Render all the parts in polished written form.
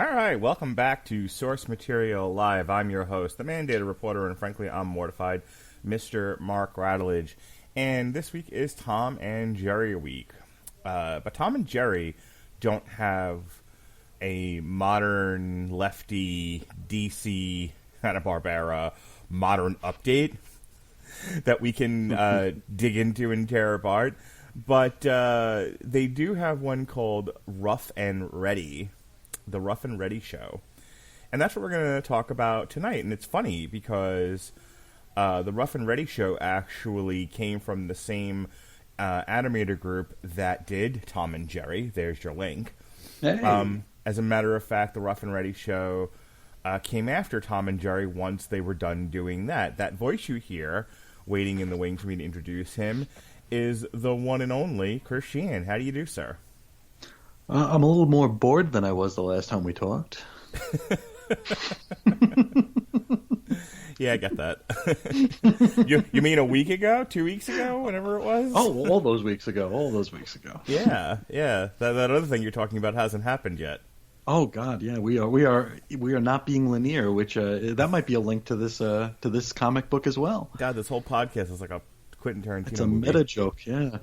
All right, welcome back to Source Material Live. I'm your host, the mandated reporter, and frankly, I'm mortified, Mr. Mark Radulich. And this week is Tom and Jerry week. But Tom and Jerry don't have a modern, lefty, DC, Hanna-Barbera modern update that we can dig into and tear apart. But they do have one called Ruff and Reddy. The Ruff and Reddy Show. And that's what we're going to talk about tonight. And it's funny because the Ruff and Reddy Show actually came from the same animator group that did Tom and Jerry. There's your link. Hey. As a matter of fact, the Ruff and Reddy Show came after Tom and Jerry once they were done doing that. That voice you hear, waiting in the wings for me to introduce him, is the one and only Chris Sheehan. How do you do, sir? I'm a little more bored than I was the last time we talked. Yeah, I get that. You mean a week ago? 2 weeks ago? Whatever it was? Oh, all those weeks ago. Yeah. That other thing you're talking about hasn't happened yet. Oh God, yeah, we are not being linear, which that might be a link to this comic book as well. God, this whole podcast is like a Quentin Tarantino It's a movie. meta joke, yeah.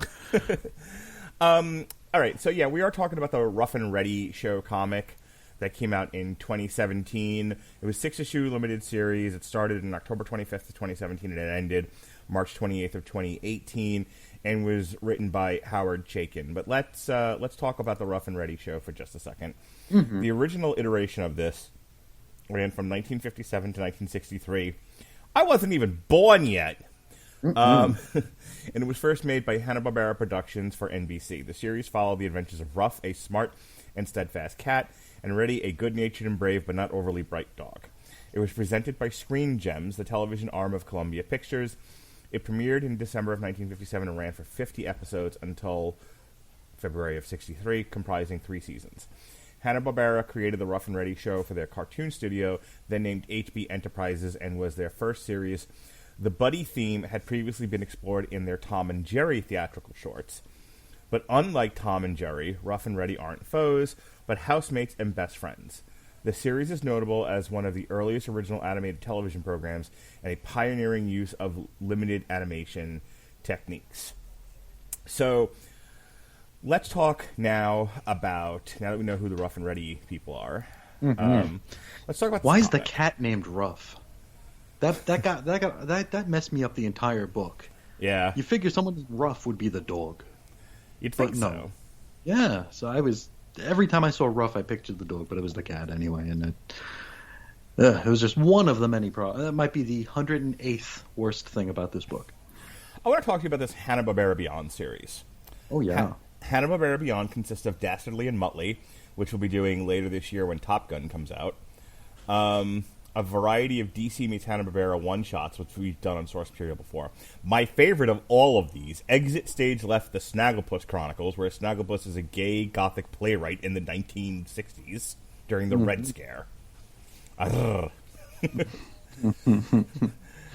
All right, so yeah, we are talking about the Ruff and Reddy Show comic that came out in 2017. It was 6-issue limited series. It started on October 25th of 2017 and it ended March 28th of 2018 and was written by Howard Chaykin. But let's talk about the Ruff and Reddy Show for just a second. Mm-hmm. The original iteration of this ran from 1957 to 1963. I wasn't even born yet. And it was first made by Hanna-Barbera Productions for NBC. The series followed the adventures of Ruff, a smart and steadfast cat, and Reddy, a good-natured and brave but not overly bright dog. It was presented by Screen Gems, the television arm of Columbia Pictures. It premiered in December of 1957 and ran for 50 episodes until February of 63, comprising 3 seasons. Hanna-Barbera created the Ruff and Reddy Show for their cartoon studio, then named HB Enterprises, and was their first series. The buddy theme had previously been explored in their Tom and Jerry theatrical shorts. But unlike Tom and Jerry, Ruff and Reddy aren't foes, but housemates and best friends. The series is notable as one of the earliest original animated television programs and a pioneering use of limited animation techniques. So, let's talk now that we know who the Ruff and Reddy people are, let's talk about Why is the cat named Ruff? That messed me up the entire book. Yeah. You figure someone rough would be the dog. You'd think no. so. Yeah, so every time I saw Ruff, I pictured the dog, but it was the cat anyway, and it was just one of the many problems. That might be the 108th worst thing about this book. I want to talk to you about this Hanna-Barbera Beyond series. Oh, yeah. Hanna-Barbera Beyond consists of Dastardly and Muttley, which we'll be doing later this year when Top Gun comes out. A variety of DC meets Hanna-Barbera one-shots, which we've done on Source Material before. My favorite of all of these, Exit Stage Left, The Snagglepuss Chronicles, where Snagglepuss is a gay Gothic playwright in the 1960s during the Red Scare. The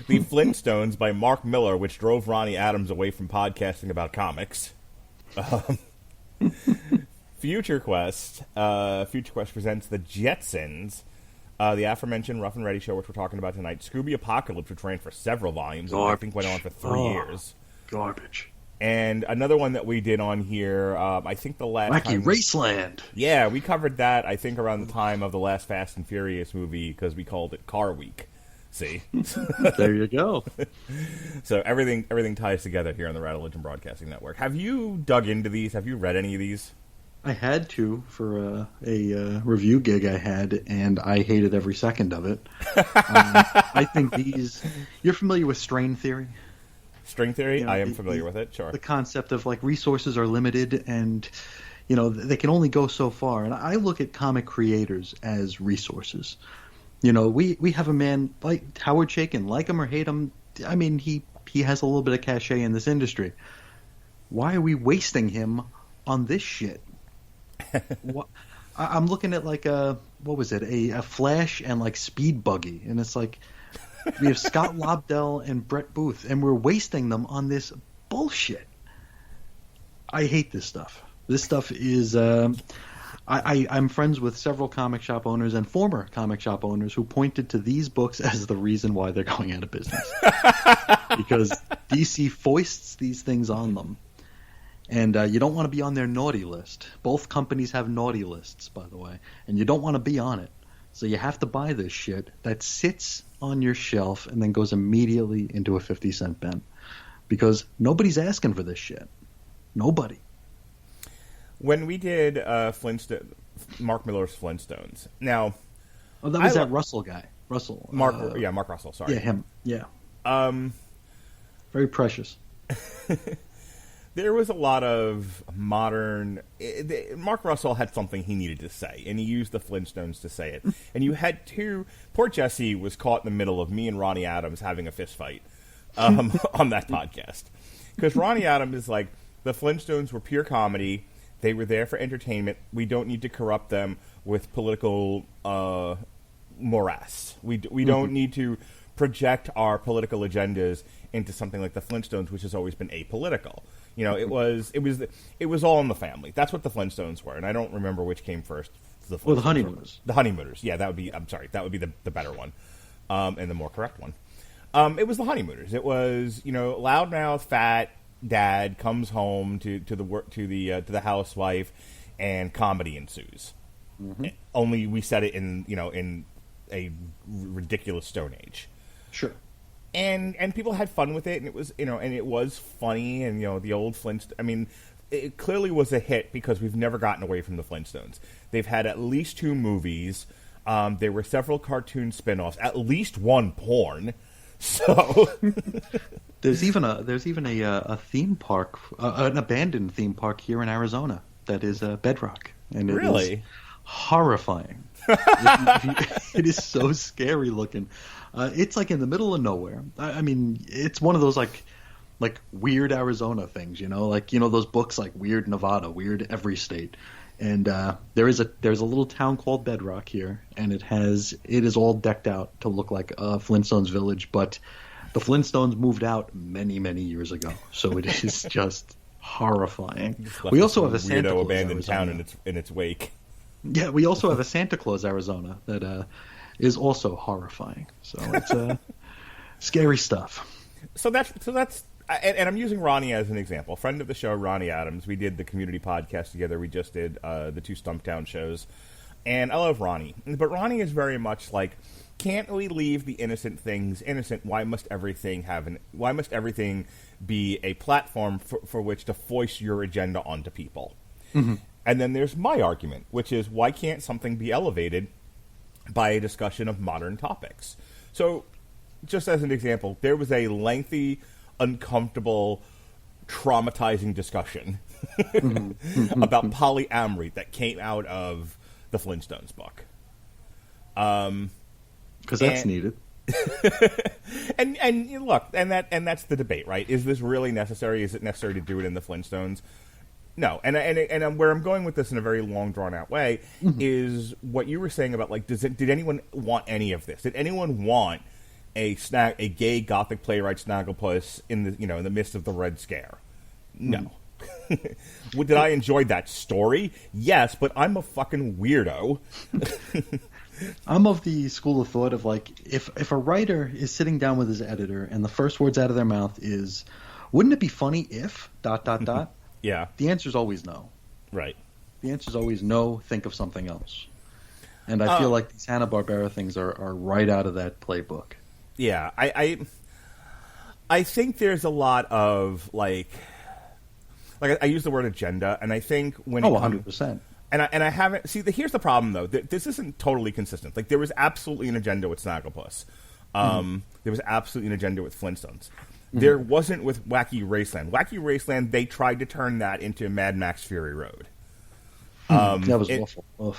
Flintstones by Mark Miller, which drove Ronnie Adams away from podcasting about comics. Future Quest presents The Jetsons, the aforementioned Ruff and Reddy Show, which we're talking about tonight. Scooby Apocalypse, which ran for several volumes, and I think went on for 3 years. Garbage. And another one that we did on here, I think the last Wacky Raceland. Yeah, we covered that, I think, around the time of the last Fast and Furious movie, because we called it Car Week. See? There you go. So everything ties together here on the Radulich and Broadcasting Network. Have you dug into these? Have you read any of these? I had to for a review gig I had, and I hated every second of it. I think these... You're familiar with strain theory? String theory? You know, I am familiar with it, sure. The concept of, like, resources are limited, and, you know, they can only go so far. And I look at comic creators as resources. You know, we have a man like Howard Chaykin, like him or hate him. I mean, he has a little bit of cachet in this industry. Why are we wasting him on this shit? I'm looking at like a Flash and like Speed Buggy, and it's like we have Scott Lobdell and Brett Booth, and we're wasting them on this bullshit. I hate this stuff. This stuff is I'm friends with several comic shop owners and former comic shop owners who pointed to these books as the reason why they're going out of business. Because DC foists these things on them. And you don't want to be on their naughty list. Both companies have naughty lists, by the way. And you don't want to be on it. So you have to buy this shit that sits on your shelf and then goes immediately into a 50-cent bin. Because nobody's asking for this shit. Nobody. When we did Mark Miller's Flintstones, now... Oh, that was that Russell guy. Russell. Mark Russell, sorry. Yeah, him. Yeah. Very precious. There was a lot of modern... Mark Russell had something he needed to say, and he used the Flintstones to say it. And you had two... Poor Jesse was caught in the middle of me and Ronnie Adams having a fist fight on that podcast. Because Ronnie Adams is like, the Flintstones were pure comedy. They were there for entertainment. We don't need to corrupt them with political morass. We don't need to project our political agendas into something like the Flintstones, which has always been apolitical. You know, it was all in the family. That's what the Flintstones were, and I don't remember which came first. The Honeymooners. The Honeymooners. Yeah, that would be. I'm sorry, that would be the better one, and the more correct one. It was the Honeymooners. It was, you know, loudmouth, fat dad comes home to the housewife, and comedy ensues. Mm-hmm. Only we said it in a ridiculous Stone Age. Sure. And people had fun with it, and it was funny, and the old Flintstones. I mean, it clearly was a hit because we've never gotten away from the Flintstones. They've had at least 2 movies. There were several cartoon spin-offs, at least one porn. So there's even a theme park, an abandoned theme park here in Arizona that is Bedrock, and it is horrifying. It is so scary looking. It's like in the middle of nowhere. I mean, it's one of those like weird Arizona things, like those books like Weird Nevada, Weird Every State. And there's a little town called Bedrock here, and it is all decked out to look like Flintstones Village, but the Flintstones moved out many, many years ago, so it is just horrifying. We also have a Santa Claus abandoned Arizona town in its wake. Yeah, we also have a Santa Claus Arizona that is also horrifying. So it's scary stuff. So that's. And I'm using Ronnie as an example. Friend of the show, Ronnie Adams. We did the community podcast together. We just did the 2 Stumptown shows. And I love Ronnie. But Ronnie is very much like, can't we leave the innocent things innocent? Why must everything be a platform for which to foist your agenda onto people? Mm-hmm. And then there's my argument, which is, why can't something be elevated by a discussion of modern topics? So, just as an example, there was a lengthy, uncomfortable, traumatizing discussion about polyamory that came out of the Flintstones book. Because that's needed. and look, and that's the debate, right? Is this really necessary? Is it necessary to do it in the Flintstones? No, and where I'm going with this in a very long, drawn-out way is what you were saying about, like, did anyone want any of this? Did anyone want a gay Gothic playwright Snagglepuss in the midst of the Red Scare? No. Did I enjoy that story? Yes, but I'm a fucking weirdo. I'm of the school of thought of, like, if a writer is sitting down with his editor and the first words out of their mouth is, wouldn't it be funny if ... Yeah. The answer is always no. Right. The answer is always no, think of something else. And I feel like these Hanna-Barbera things are right out of that playbook. Yeah, I think there's a lot of like I use the word agenda, and I think when 100%. And I haven't here's the problem though. This isn't totally consistent. Like, there was absolutely an agenda with Snagglepuss. There was absolutely an agenda with Flintstones. There wasn't with Wacky Raceland. Wacky Raceland, they tried to turn that into Mad Max Fury Road. That was awful.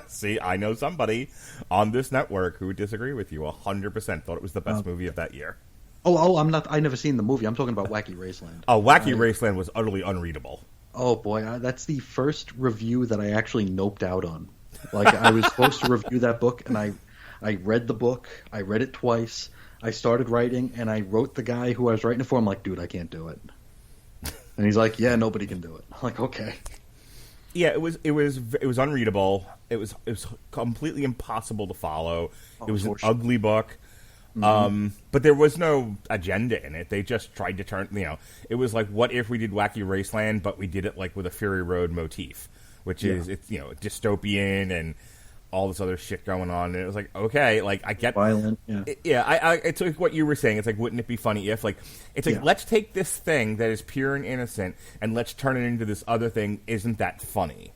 See, I know somebody on this network who would disagree with you 100%. Thought it was the best movie of that year. I never seen the movie. I'm talking about Wacky Raceland. Oh, Wacky Raceland was utterly unreadable. Oh boy, that's the first review that I actually noped out on. Like, I was supposed to review that book, and I read the book. I read it twice. I started writing, and I wrote the guy who I was writing it for. I'm like, dude, I can't do it. And he's like, yeah, nobody can do it. I'm like, okay. Yeah, it was unreadable. It was completely impossible to follow. It was an ugly book. But there was no agenda in it. They just tried to turn, it was like, what if we did Wacky Raceland, but we did it like with a Fury Road motif, which is, it's, dystopian and all this other shit going on. And it was like, okay, like, I get violent. Yeah. It's like what you were saying. It's like, wouldn't it be funny if, like, it's like, let's take this thing that is pure and innocent and let's turn it into this other thing. Isn't that funny?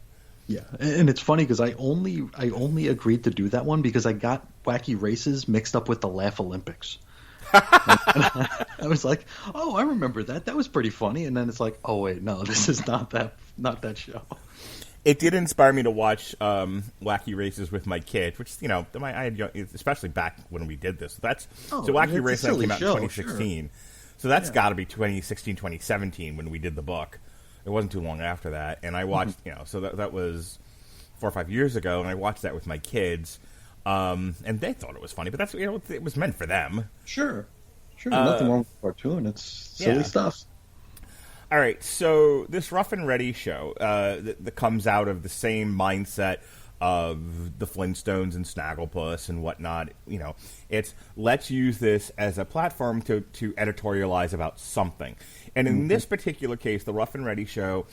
Yeah, and it's funny because I only agreed to do that one because I got Wacky Races mixed up with the Laugh Olympics. I was like, oh, I remember that. That was pretty funny. And then it's like, oh wait, no, this is not that show. It did inspire me to watch Wacky Races with my kids, which I had, especially back when we did this. So Wacky Races came out in 2016, sure. So that's got to be 2016, 2017 when we did the book. It wasn't too long after that, and I watched, so that was 4 or 5 years ago, and I watched that with my kids, and they thought it was funny, but that's, it was meant for them. Sure, nothing wrong with the cartoon. It's silly stuff. All right, so this Ruff and Reddy show that comes out of the same mindset of the Flintstones and Snagglepuss and whatnot, it's let's use this as a platform to editorialize about something. And in this particular case, the Ruff and Reddy show,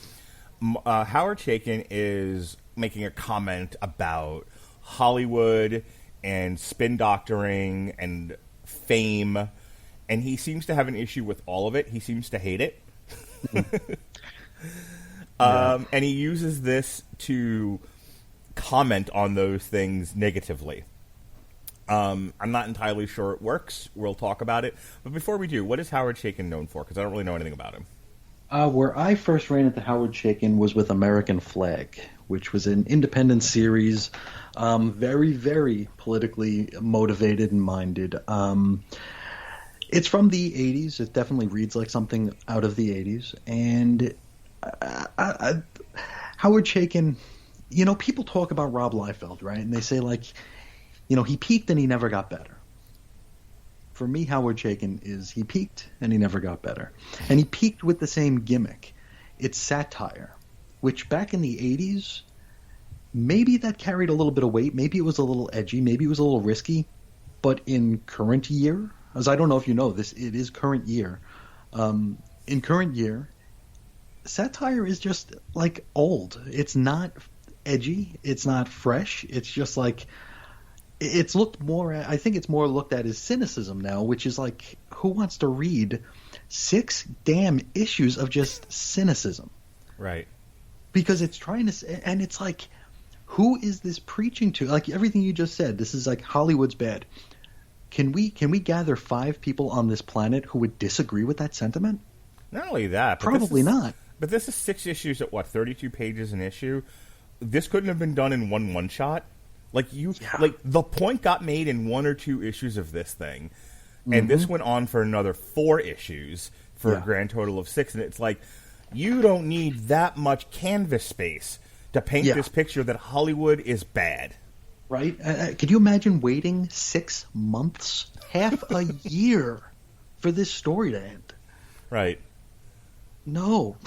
Howard Chaykin is making a comment about Hollywood and spin doctoring and fame, and he seems to have an issue with all of it. He seems to hate it. And he uses this to comment on those things negatively. I'm not entirely sure it works. We'll talk about it. But before we do, what is Howard Chaykin known for? Because I don't really know anything about him. Where I first ran into Howard Chaykin was with American Flag, which was an independent series, very, very politically motivated and minded. It's from the 80s. It definitely reads like something out of the 80s. And Howard Chaykin, people talk about Rob Liefeld, right? And they say, like, he peaked and he never got better. For me, Howard Chaykin is he peaked and he never got better. And he peaked with the same gimmick. It's satire, which back in the 80s, maybe that carried a little bit of weight. Maybe it was a little edgy. Maybe it was a little risky. But in current year, as I don't know if you know this, it is current year. In current year, satire is just like old. It's not edgy. It's not fresh. It's just like... It's looked more at, I think it's more looked at as cynicism now, which is like, who wants to read 6 damn issues of just cynicism? Right. Because it's trying to, and it's like, who is this preaching to? Like everything you just said, this is like Hollywood's bad. Can we gather 5 people on this planet who would disagree with that sentiment? Not only that, but probably not. But this is 6 issues at 32 pages an issue. This couldn't have been done in one shot. Like the point got made in 1 or 2 issues of this thing, and this went on for another 4 issues for a grand total of 6. And it's like, you don't need that much canvas space to paint this picture that Hollywood is bad. Right? Could you imagine waiting 6 months, half a year, for this story to end? Right. No.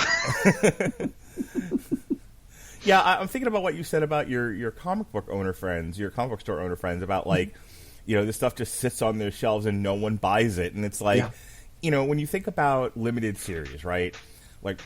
Yeah, I'm thinking about what you said about your comic book owner friends, your comic book store owner friends, about like, this stuff just sits on their shelves and no one buys it. And it's like, when you think about limited series, right? Like,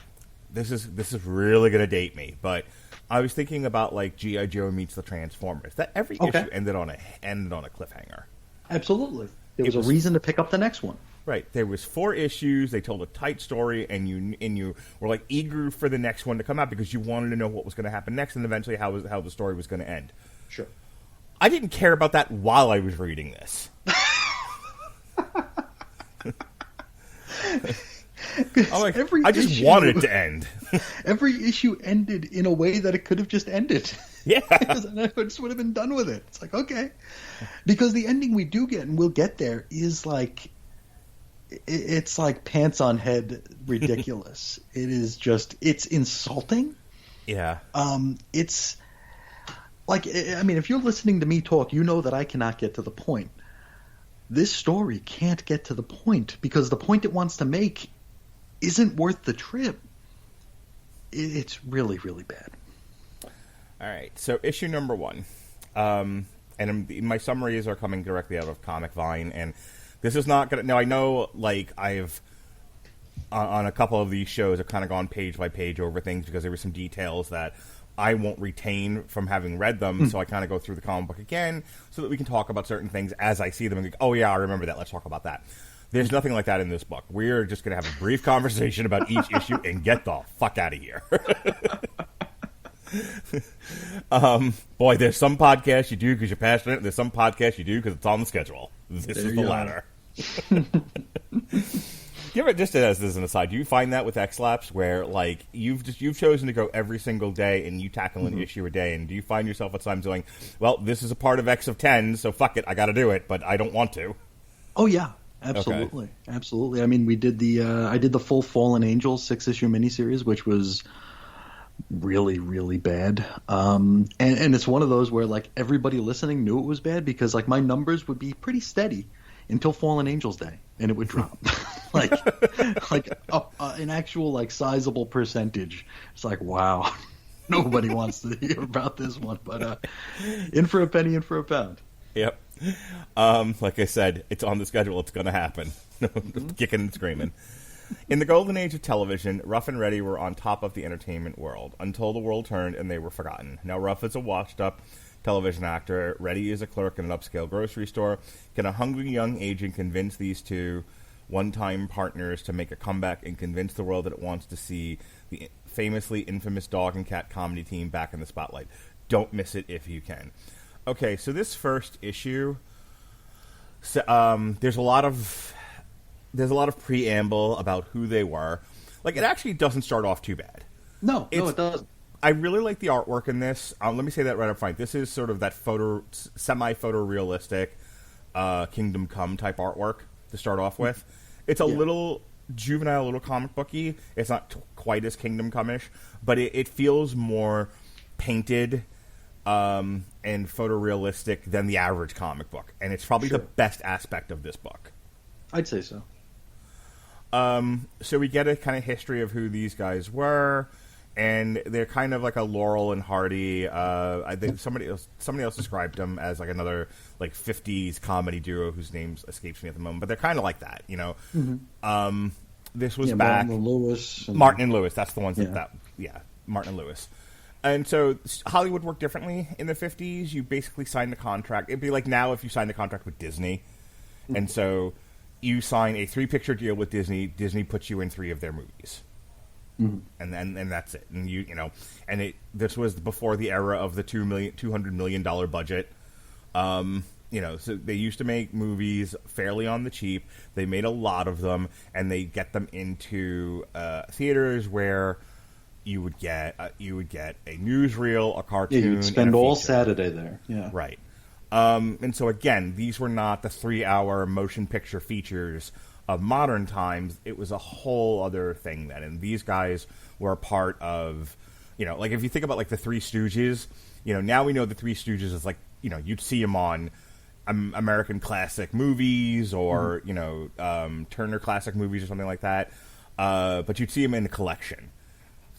this is really going to date me, but I was thinking about like G.I. Joe meets the Transformers. That every issue ended on a cliffhanger. Absolutely. There was a reason to pick up the next one. Right. There was 4 issues. They told a tight story, and you were like eager for the next one to come out because you wanted to know what was going to happen next, and eventually how the story was going to end. Sure. I didn't care about that while I was reading this. I'm like, I just wanted it to end. Every issue ended in a way that it could have just ended. Yeah. I just would have been done with it. It's like, okay. Because the ending we do get, and we'll get there, is like, it's like pants on head ridiculous. It is just, it's insulting. Yeah. It's like, I mean, if you're listening to me talk, you know that I cannot get to the point. This story can't get to the point because the point it wants to make isn't worth the trip. It's really, really bad. All right, so issue number 1. And my summaries are coming directly out of Comic Vine, and this is not going to... Now, I know, like, I've... on a couple of these shows, I've kind of gone page by page over things because there were some details that I won't retain from having read them, so I kind of go through the comic book again so that we can talk about certain things as I see them and go, oh, yeah, I remember that. Let's talk about that. There's nothing like that in this book. We're just going to have a brief conversation about each issue and get the fuck out of here. Boy, there's some podcasts you do because you're passionate, and there's some podcasts you do because it's on the schedule. This is the latter. Give it just as an aside. Do you find that with X-Lapse where like you've chosen to go every single day and you tackle an issue a day, and do you find yourself at times going, well, this is a part of X of 10, so fuck it, I got to do it, but I don't want to? Oh yeah, absolutely, okay. Absolutely. I mean, we did I did the full Fallen Angels 6-issue miniseries, which was really, really bad. And it's one of those where like everybody listening knew it was bad because like my numbers would be pretty steady until Fallen Angels Day, and it would drop like an actual like sizable percentage. It's like, wow, nobody wants to hear about this one, but in for a penny, in for a pound. Yep. Like I said, it's on the schedule. It's going to happen. Kicking and screaming. In the golden age of television, Ruff and Reddy were on top of the entertainment world until the world turned and they were forgotten. Now, Ruff is a washed-up television actor. Reddy is a clerk in an upscale grocery store. Can a hungry young agent convince these two one-time partners to make a comeback and convince the world that it wants to see the famously infamous dog and cat comedy team back in the spotlight? Don't miss it if you can. Okay, so this first issue, there's a lot of preamble about who they were. Like, it actually doesn't start off too bad. No, it doesn't. I really like the artwork in this. Let me say that right up front. This is sort of that semi-photorealistic Kingdom Come type artwork to start off with. It's a little juvenile, a little comic booky. It's not quite as Kingdom Come-ish, but it feels more painted and photorealistic than the average comic book. And it's probably the best aspect of this book. I'd say so. So we get a kind of history of who these guys were, and they're kind of like a Laurel and Hardy. I think somebody else described them as like another like 50s comedy duo whose names escapes me at the moment, but they're kind of like that, you know. Mm-hmm. This was back Martin and Lewis. Martin and Lewis. That's the ones Martin and Lewis. And so Hollywood worked differently in the 50s. You basically signed a contract. It'd be like now if you signed a contract with Disney, and so you sign a 3-picture deal with Disney. Disney puts you in 3 of their movies, and that's it. And this was before the era of the $200 million budget. So they used to make movies fairly on the cheap. They made a lot of them, and they get them into theaters where you would get a newsreel, a cartoon. Yeah, you'd spend all Saturday there. Yeah, right. And so again, these were not the 3-hour motion picture features of modern times. It was a whole other thing then, and these guys were a part of, like if you think about like the Three Stooges, now we know the Three Stooges is like, you'd see them on American classic movies or Turner classic movies or something like that, but you'd see them in the collection.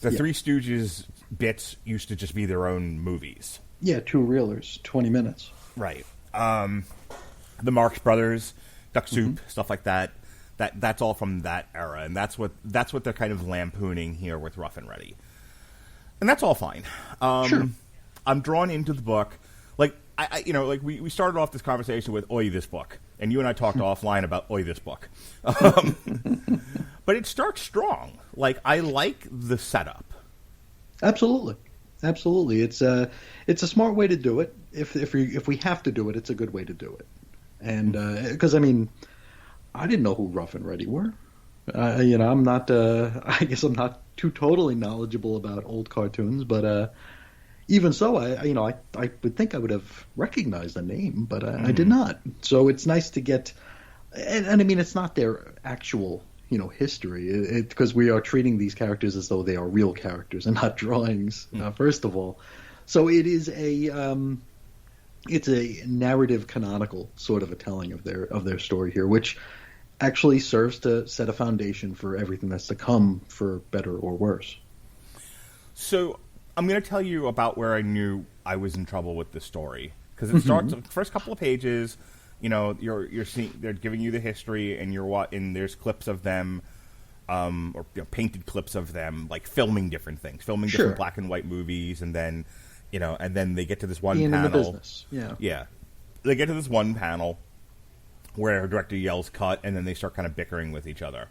The Three Stooges bits used to just be their own movies. Yeah, 2 reelers, 20 minutes. Right. The Marx Brothers, Duck Soup, stuff like that. That's all from that era, and that's what they're kind of lampooning here with Ruff and Reddy. And that's all fine. Sure. I'm drawn into the book. Like we started off this conversation with "Oi, this book," and you and I talked offline about "Oi, this book." But it starts strong. Like, I like the setup. Absolutely. It's a smart way to do it. If we have to do it, it's a good way to do it. And because I didn't know who Ruff and Reddy were. I'm not. I guess I'm not too totally knowledgeable about old cartoons, but even so, I would think I would have recognized the name, but I did not. So it's nice to get. And it's not their actual history, because we are treating these characters as though they are real characters and not drawings, first of all. So it is it's a narrative canonical sort of a telling of their story here, which actually serves to set a foundation for everything that's to come, for better or worse. So I'm going to tell you about where I knew I was in trouble with this story, because it starts the first couple of pages. You're seeing, they're giving you the history, and and there's clips of them, or painted clips of them, like filming different things, different black and white movies, and then they get to this one Being panel. in the business, yeah, they get to this one panel where a director yells "cut," and then they start kind of bickering with each other,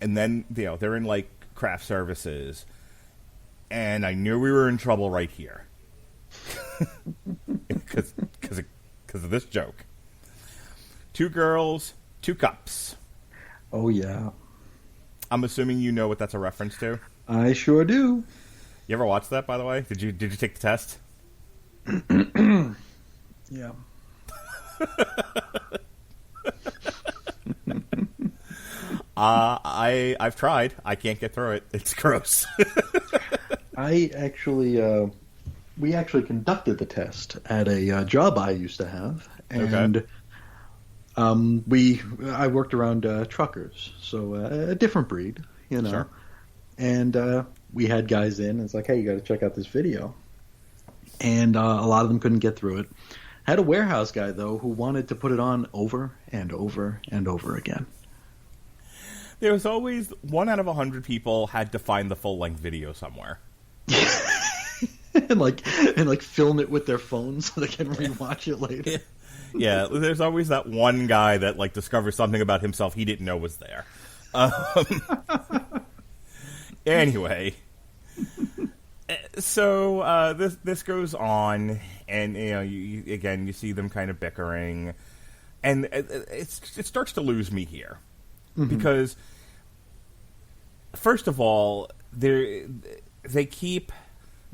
and then they're in like craft services. And I knew we were in trouble right here, because of this joke. 2 girls, 2 cups. Oh yeah. I'm assuming you know what that's a reference to. I sure do. You ever watch that, by the way? Did you take the test? Yeah. I've tried. I can't get through it. It's gross. We actually conducted the test at a job I used to have, and I worked around truckers, so a different breed, Sure. And we had guys in, and it's like, hey, you got to check out this video, and a lot of them couldn't get through it. Had a warehouse guy though who wanted to put it on over and over and over again. There was always 1 out of 100 people had to find the full-length video somewhere. and film it with their phones so they can rewatch it later. Yeah, there's always that one guy that discovers something about himself he didn't know was there. Anyway, so this goes on, and you see them kind of bickering, and it starts to lose me here, because first of all, they keep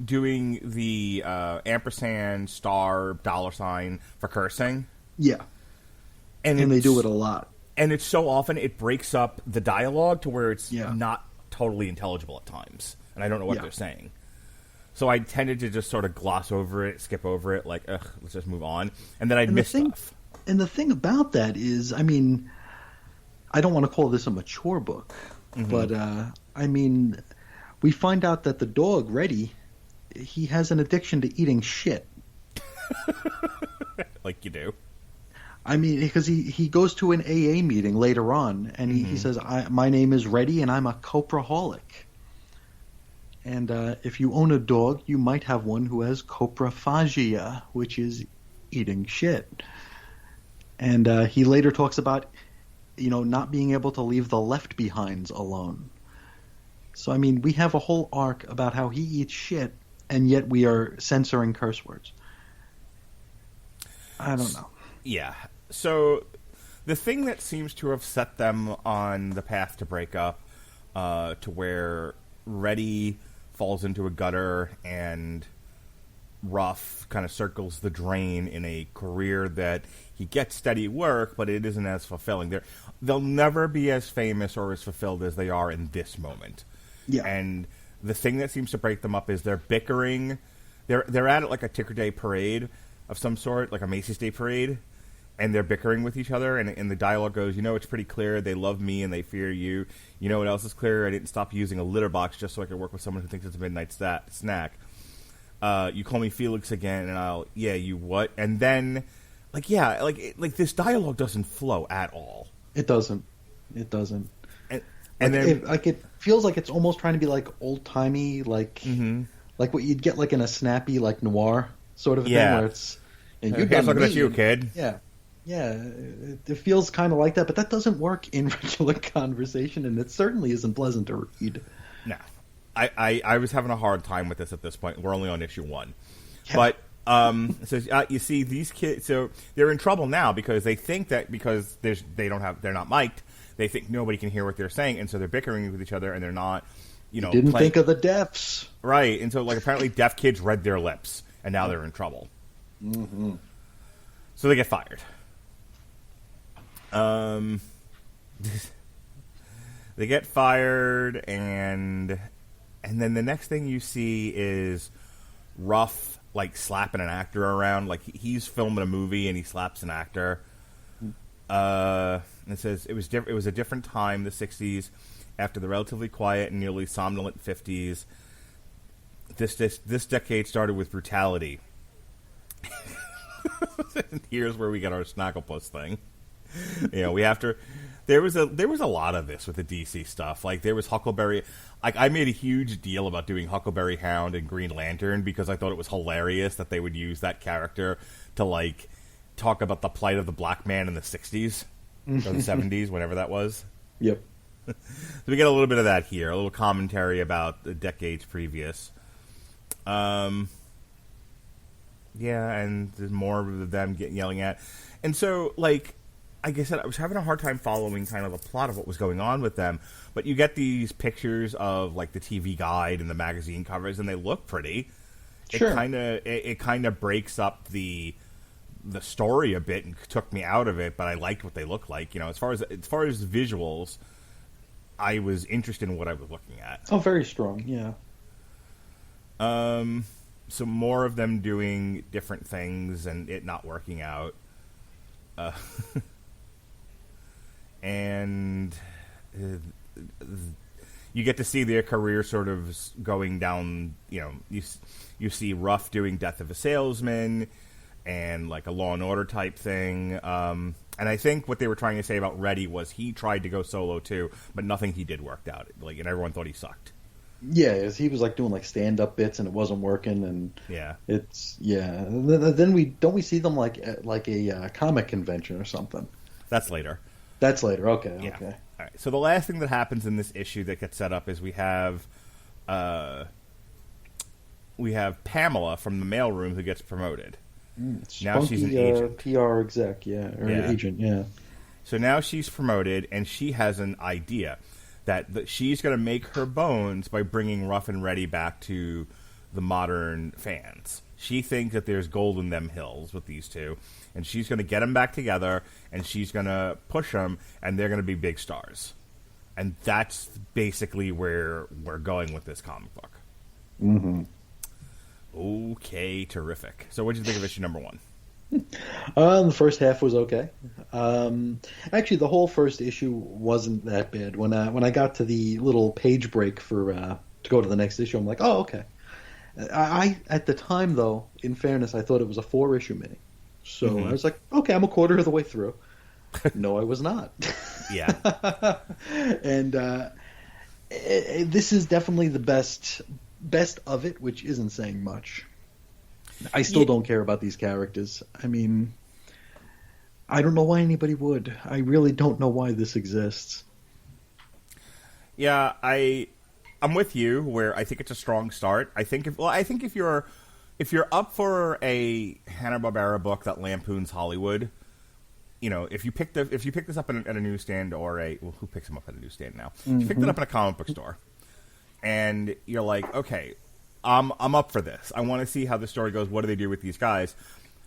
doing the ampersand, star, $sign for cursing. Yeah. And they do it a lot. And it's so often it breaks up the dialogue to where it's not totally intelligible at times. And I don't know what they're saying. So I tended to just sort of gloss over it, skip over it, like, ugh, let's just move on. And then I'd miss stuff. And the thing about that is, I mean, I don't want to call this a mature book, but, I mean, we find out that the dog, Reddy, he has an addiction to eating shit. Like you do. I mean, because he goes to an AA meeting later on, and he says, my name is Reddy, and I'm a copraholic. And if you own a dog, you might have one who has coprophagia, which is eating shit. And he later talks about, not being able to leave the left behinds alone. So, I mean, we have a whole arc about how he eats shit, and yet we are censoring curse words. I don't know. Yeah. So the thing that seems to have set them on the path to break up, to where Reddy falls into a gutter and Ruff kind of circles the drain in a career that he gets steady work, but it isn't as fulfilling. They'll never be as famous or as fulfilled as they are in this moment. Yeah. And the thing that seems to break them up is they're bickering. They're at like a Ticker Day parade of some sort, like a Macy's Day parade, and they're bickering with each other, and the dialogue goes, it's pretty clear they love me and they fear you. You know what else is clear? I didn't stop using a litter box just so I could work with someone who thinks it's a midnight snack. You call me Felix again, and you what? And then, this dialogue doesn't flow at all. It doesn't. And then, it feels like it's almost trying to be like old timey, like what you'd get like in a snappy like noir sort of thing, where it's here's looking at you, kid. Yeah, it feels kind of like that, but that doesn't work in regular conversation, and it certainly isn't pleasant to read. No, I was having a hard time with this at this point. We're only on issue 1, but you see these kids, so they're in trouble now because they think that because they're not mic'd. They think nobody can hear what they're saying, and so they're bickering with each other, and they're not, didn't think of the deafs. Right, and so, apparently deaf kids read their lips, and now they're in trouble. Mm-hmm. So they get fired. They get fired, and then the next thing you see is Ruff, slapping an actor around. He's filming a movie, and he slaps an actor. And it says it was a different time, the 60s, after the relatively quiet and nearly somnolent 50s. this decade started with brutality. Here's where we get our Snagglepuss thing. We have to. There was a lot of this with the DC stuff. Like there was Huckleberry. Like I made a huge deal about doing Huckleberry Hound and Green Lantern because I thought it was hilarious that they would use that character to like talk about the plight of the black man in the '60s or the '70s, whenever that was. Yep. So we get a little bit of that here, a little commentary about the decades previous. And there's more of them yelling at. And so, like I said, I was having a hard time following kind of the plot of what was going on with them. But you get these pictures of, like, the TV guide and the magazine covers, and they look pretty. Sure. It kind of breaks up the story a bit and took me out of it, but I liked what they look like. As far as visuals, I was interested in what I was looking at. Oh, very strong, yeah. So more of them doing different things and it not working out. And you get to see their career sort of going down. You see Ruff doing Death of a Salesman and like a Law and Order type thing. And I think what they were trying to say about Reddy was he tried to go solo too, but nothing he did worked out. And everyone thought he sucked. Yeah, he was like doing like stand-up bits and it wasn't working, and yeah, it's Then we see them like at a comic convention or something. That's later. Okay. Yeah. Okay. All right. So the last thing that happens in this issue that gets set up is we have Pamela from the mailroom who gets promoted. Now she's an agent, PR exec, an agent, yeah. So now she's promoted, and she has an idea that she's going to make her bones by bringing Ruff and Reddy back to the modern fans. She thinks that there's gold in them hills with these two, and she's going to get them back together, and she's going to push them, and they're going to be big stars. And that's basically where we're going with this comic book. Mm-hmm. Okay, terrific. So what did you think of issue number 1? The first half was okay. Actually, the whole first issue wasn't that bad. When I got to the little page break to go to the next issue, I'm like, oh, okay. I at the time, though, in fairness, I thought it was a 4-issue mini. So I was like, okay, I'm a quarter of the way through. No, I was not. Yeah. And this is definitely the best of it, which isn't saying much. I still don't care about these characters. I mean, I don't know why anybody would. I really don't know why this exists. Yeah, I'm with you. Where I think it's a strong start. I think if you're up for a Hanna-Barbera book that lampoons Hollywood, if you pick this up at a newsstand or who picks them up at a newsstand now? Mm-hmm. You picked it up in a comic book store, and you're like, okay, I'm up for this. I want to see how the story goes. What do they do with these guys?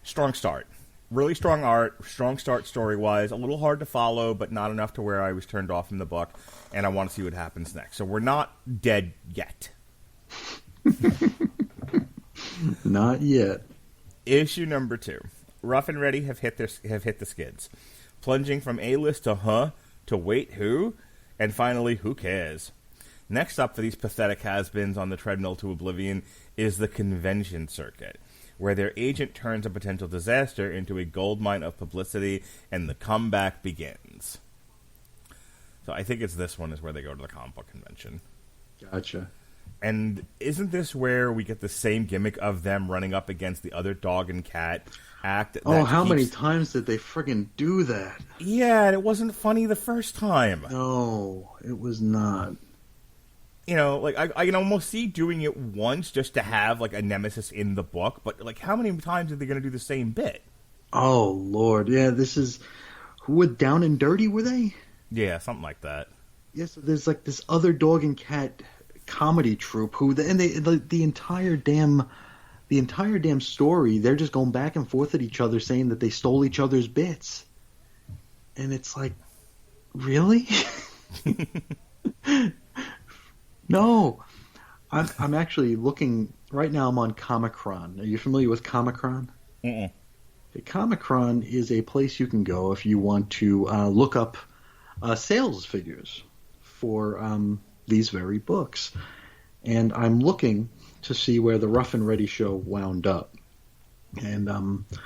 Strong start. Really strong art. Strong start story-wise. A little hard to follow, but not enough to where I was turned off from the book. And I want to see what happens next. So we're not dead yet. Not yet. Issue number 2. Ruff and Reddy have hit the skids. Plunging from A-list to to wait, who? And finally, who cares? Next up for these pathetic has-beens on the treadmill to oblivion is the convention circuit, where their agent turns a potential disaster into a goldmine of publicity, and the comeback begins. So I think it's this one is where they go to the comic book convention. Gotcha. And isn't this where we get the same gimmick of them running up against the other dog and cat act? Oh, how many times did they friggin' do that? Yeah, and it wasn't funny the first time. No, it was not. I can almost see doing it once just to have, like, a nemesis in the book, but, like, how many times are they going to do the same bit? Oh, Lord. Yeah, this is... Who were Down and Dirty, were they? Yeah, something like that. Yeah, so there's, like, this other dog and cat comedy troupe who... And the entire damn story, they're just going back and forth at each other saying that they stole each other's bits. And it's like, really? No, I'm actually looking right now. I'm on Comicron. Are you familiar with Comicron? Mm-mm. Comicron is a place you can go if you want to look up sales figures for these very books. And I'm looking to see where the Ruff and Reddy Show wound up. And let's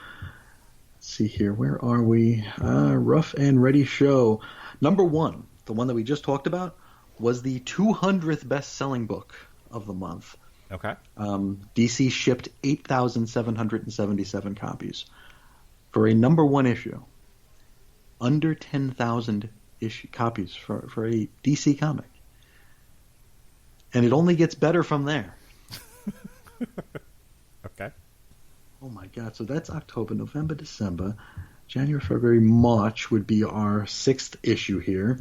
see here, where are we? Ruff and Reddy Show. Number 1, the one that we just talked about, was the 200th best-selling book of the month. Okay. DC shipped 8,777 copies. For a number 1 issue, under 10,000 copies for a DC comic. And it only gets better from there. Okay. Oh my God. So that's October, November, December. January, February, March would be our 6th issue here.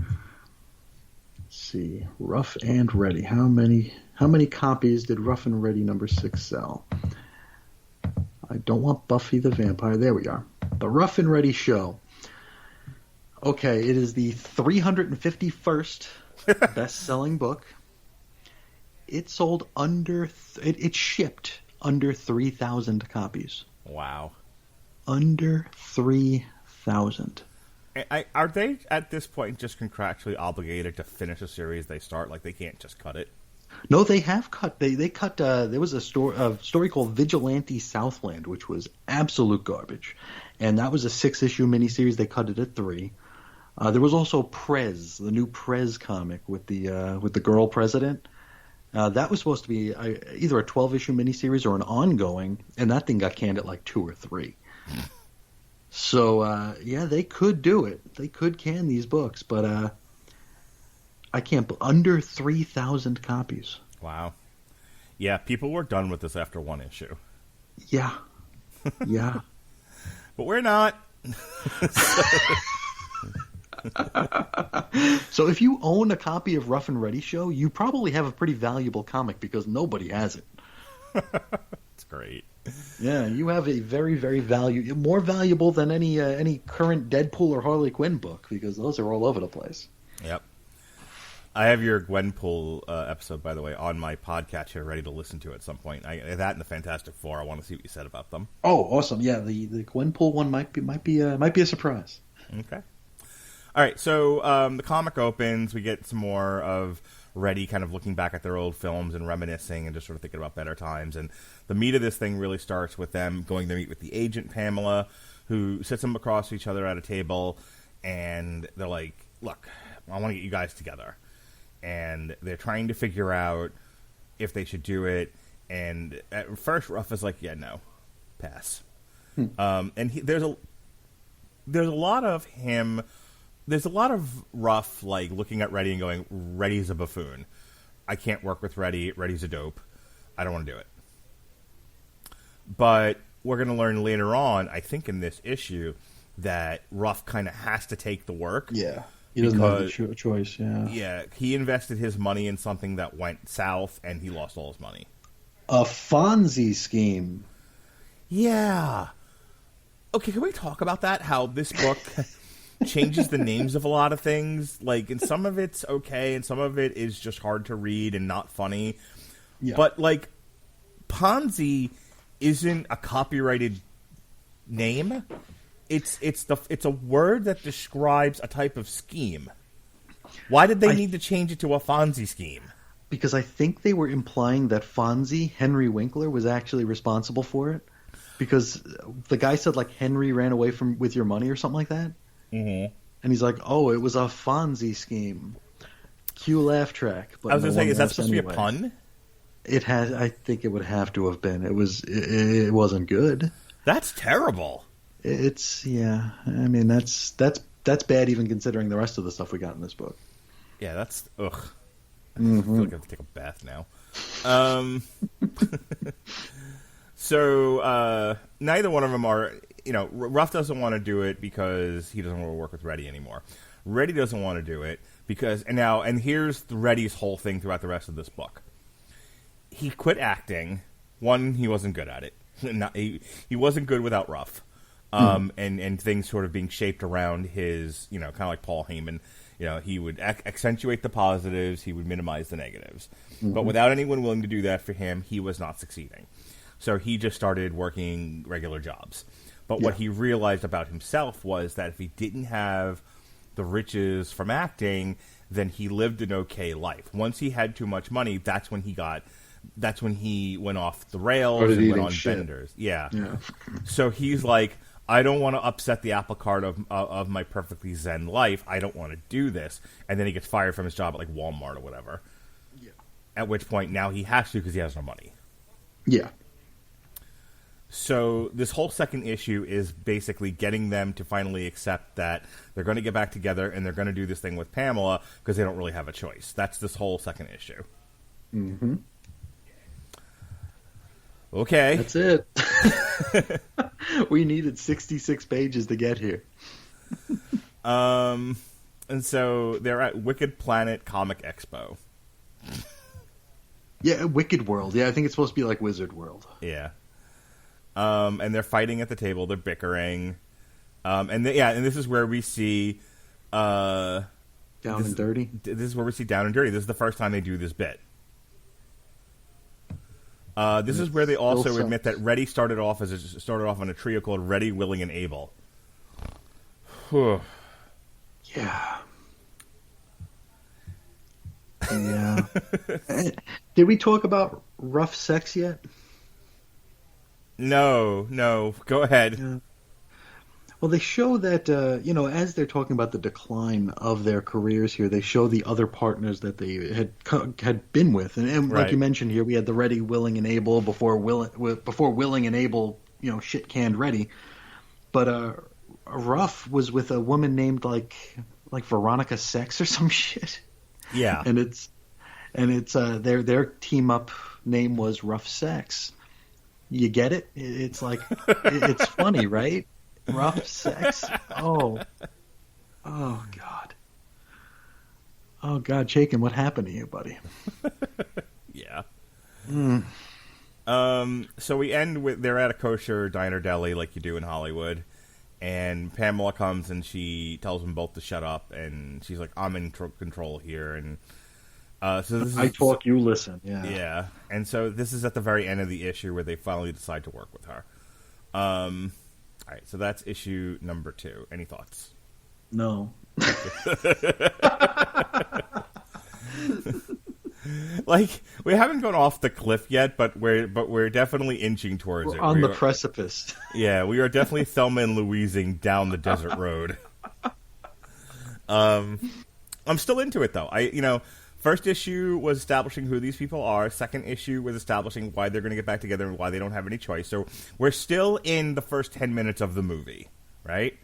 Let's see. Ruff and Reddy. How many copies did Ruff and Reddy number 6 sell? I don't want Buffy the Vampire. There we are. The Ruff and Reddy Show. Okay, it is the 351st best-selling book. It sold it shipped under 3,000 copies. Wow. Under 3,000. Are they, at this point, just contractually obligated to finish a series they start? Like, they can't just cut it? No, they have cut. They cut. There was a story called Vigilante Southland, which was absolute garbage, and that was a 6-issue miniseries. They cut it at 3. There was also Prez, the new Prez comic with the girl president. That was supposed to be either a 12-issue miniseries or an ongoing, and that thing got canned at like 2 or 3. So yeah, they could do it. They could can these books, but I can't. Under 3,000 copies. Wow. Yeah, people were done with this after 1 issue. Yeah. Yeah. But we're not. So if you own a copy of Ruff and Reddy Show, you probably have a pretty valuable comic because nobody has it. It's great. Yeah, you have a very, very more valuable than any current Deadpool or Harley Quinn book because those are all over the place. Yep. I have your Gwenpool episode, by the way, on my podcast here, ready to listen to at some point. That and the Fantastic Four. I want to see what you said about them. Oh, awesome! Yeah, the Gwenpool one might be a surprise. Okay. All right, so the comic opens. We get some more of Reddy kind of looking back at their old films and reminiscing and just sort of thinking about better times. And the meat of this thing really starts with them going to meet with the agent, Pamela, who sits them across each other at a table. And they're like, look, I want to get you guys together. And they're trying to figure out if they should do it. And at first, Ruff is like, yeah, no, pass. And there's a lot of him... There's a lot of Ruff, like, looking at Reddy and going, Reddy's a buffoon. I can't work with Reddy. Reddy's a dope. I don't want to do it. But we're going to learn later on, I think in this issue, that Ruff kind of has to take the work. Yeah. He doesn't have the choice, yeah. Yeah. He invested his money in something that went south, and he lost all his money. A Fonzie scheme. Yeah. Okay, can we talk about that? How this book... changes the names of a lot of things, like, and some of it's okay, and some of it is just hard to read and not funny. Yeah. But like, Ponzi isn't a copyrighted name. It's a word that describes a type of scheme. Why did they need to change it to a Fonzie scheme? Because I think they were implying that Fonzie, Henry Winkler, was actually responsible for it. Because the guy said like Henry ran away with your money or something like that. Mm-hmm. And he's like, "Oh, it was a Fonzie scheme." Cue laugh track. But I was going to say, is that supposed to be a pun? It has. I think it would have to have been. It wasn't good. That's terrible. Yeah. I mean, that's bad even considering the rest of the stuff we got in this book. Yeah, that's ugh. Mm-hmm. I feel like I have to take a bath now. So neither one of them are. You know, Ruff doesn't want to do it because he doesn't want to work with Reddy anymore. Reddy doesn't want to do it because and here's Reddy's whole thing throughout the rest of this book. He quit acting. One, he wasn't good at it. He wasn't good without Ruff. And things sort of being shaped around his, you know, kind of like Paul Heyman. You know, he would accentuate the positives, he would minimize the negatives. Mm-hmm. But without anyone willing to do that for him, he was not succeeding. So he just started working regular jobs. But what he realized about himself was that if he didn't have the riches from acting, then he lived an okay life. Once he had too much money, that's when he got that's when he went off the rails Started and went eating on shit. benders. Yeah. Yeah. So he's like, I don't want to upset the apple cart of my perfectly zen life. I don't want to do this. And then he gets fired from his job at like Walmart or whatever. Yeah. At which point now he has to because he has no money. Yeah. So this whole second issue is basically getting them to finally accept that they're going to get back together and they're going to do this thing with Pamela because they don't really have a choice. That's this whole second issue. Mm-hmm. Okay. That's it. We needed 66 pages to get here. And so they're at Wicked Planet Comic Expo. Yeah, Wicked World. Yeah, I think it's supposed to be like Wizard World. Yeah. And they're fighting at the table. They're bickering. And this is where we see Down and Dirty. This is where we see Down and Dirty. This is the first time they do this bit. This is where they also admit that Reddy started off on a trio called Ready, Willing, and Able. Yeah. Yeah. Did we talk about rough sex yet? No. Go ahead. Yeah. Well, they show that, as they're talking about the decline of their careers here, they show the other partners that they had been with. And Right. like you mentioned here, we had the Ready, Willing, and Able before Willing and Able, shit-canned Ready. But Ruff was with a woman named like Veronica Sex or some shit. Yeah. And it's their team up name was Rough Sex. You get it? It's like it's funny, right? Rough Sex. Oh God. Oh God, Shaken, what happened to you, buddy? Yeah. So we end with they're at a kosher diner deli like you do in Hollywood, and Pamela comes and she tells them both to shut up, and she's like, "I'm in control here," and so this is, I talk, you listen. Yeah. Yeah, and so this is at the very end of the issue where they finally decide to work with her. All right, so that's issue number 2. Any thoughts? No. Like, we haven't gone off the cliff yet, but we're definitely inching towards it. On the precipice. Yeah, we are definitely Thelma and Louising down the desert road. I'm still into it though. First issue was establishing who these people are. Second issue was establishing why they're going to get back together and why they don't have any choice. So we're still in the first 10 minutes of the movie, right?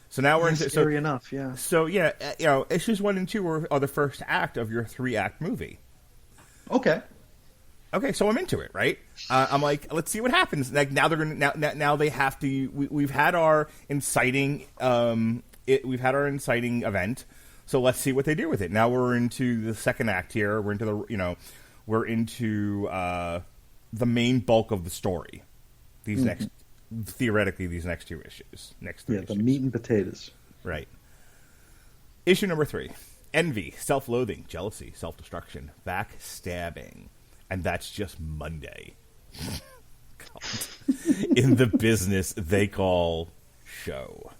So now we're into scary enough, yeah. So yeah, issues 1 and 2 are the first act of your 3-act movie. Okay, so I'm into it, right? I'm like, let's see what happens. Like now they're gonna now they have to. We've had our inciting we've had our inciting event. So let's see what they do with it. Now we're into the second act here. We're into the main bulk of the story. These next 2 issues. The meat and potatoes. Right. Issue number 3. Envy, self-loathing, jealousy, self-destruction, backstabbing. And that's just Monday. In the business they call show.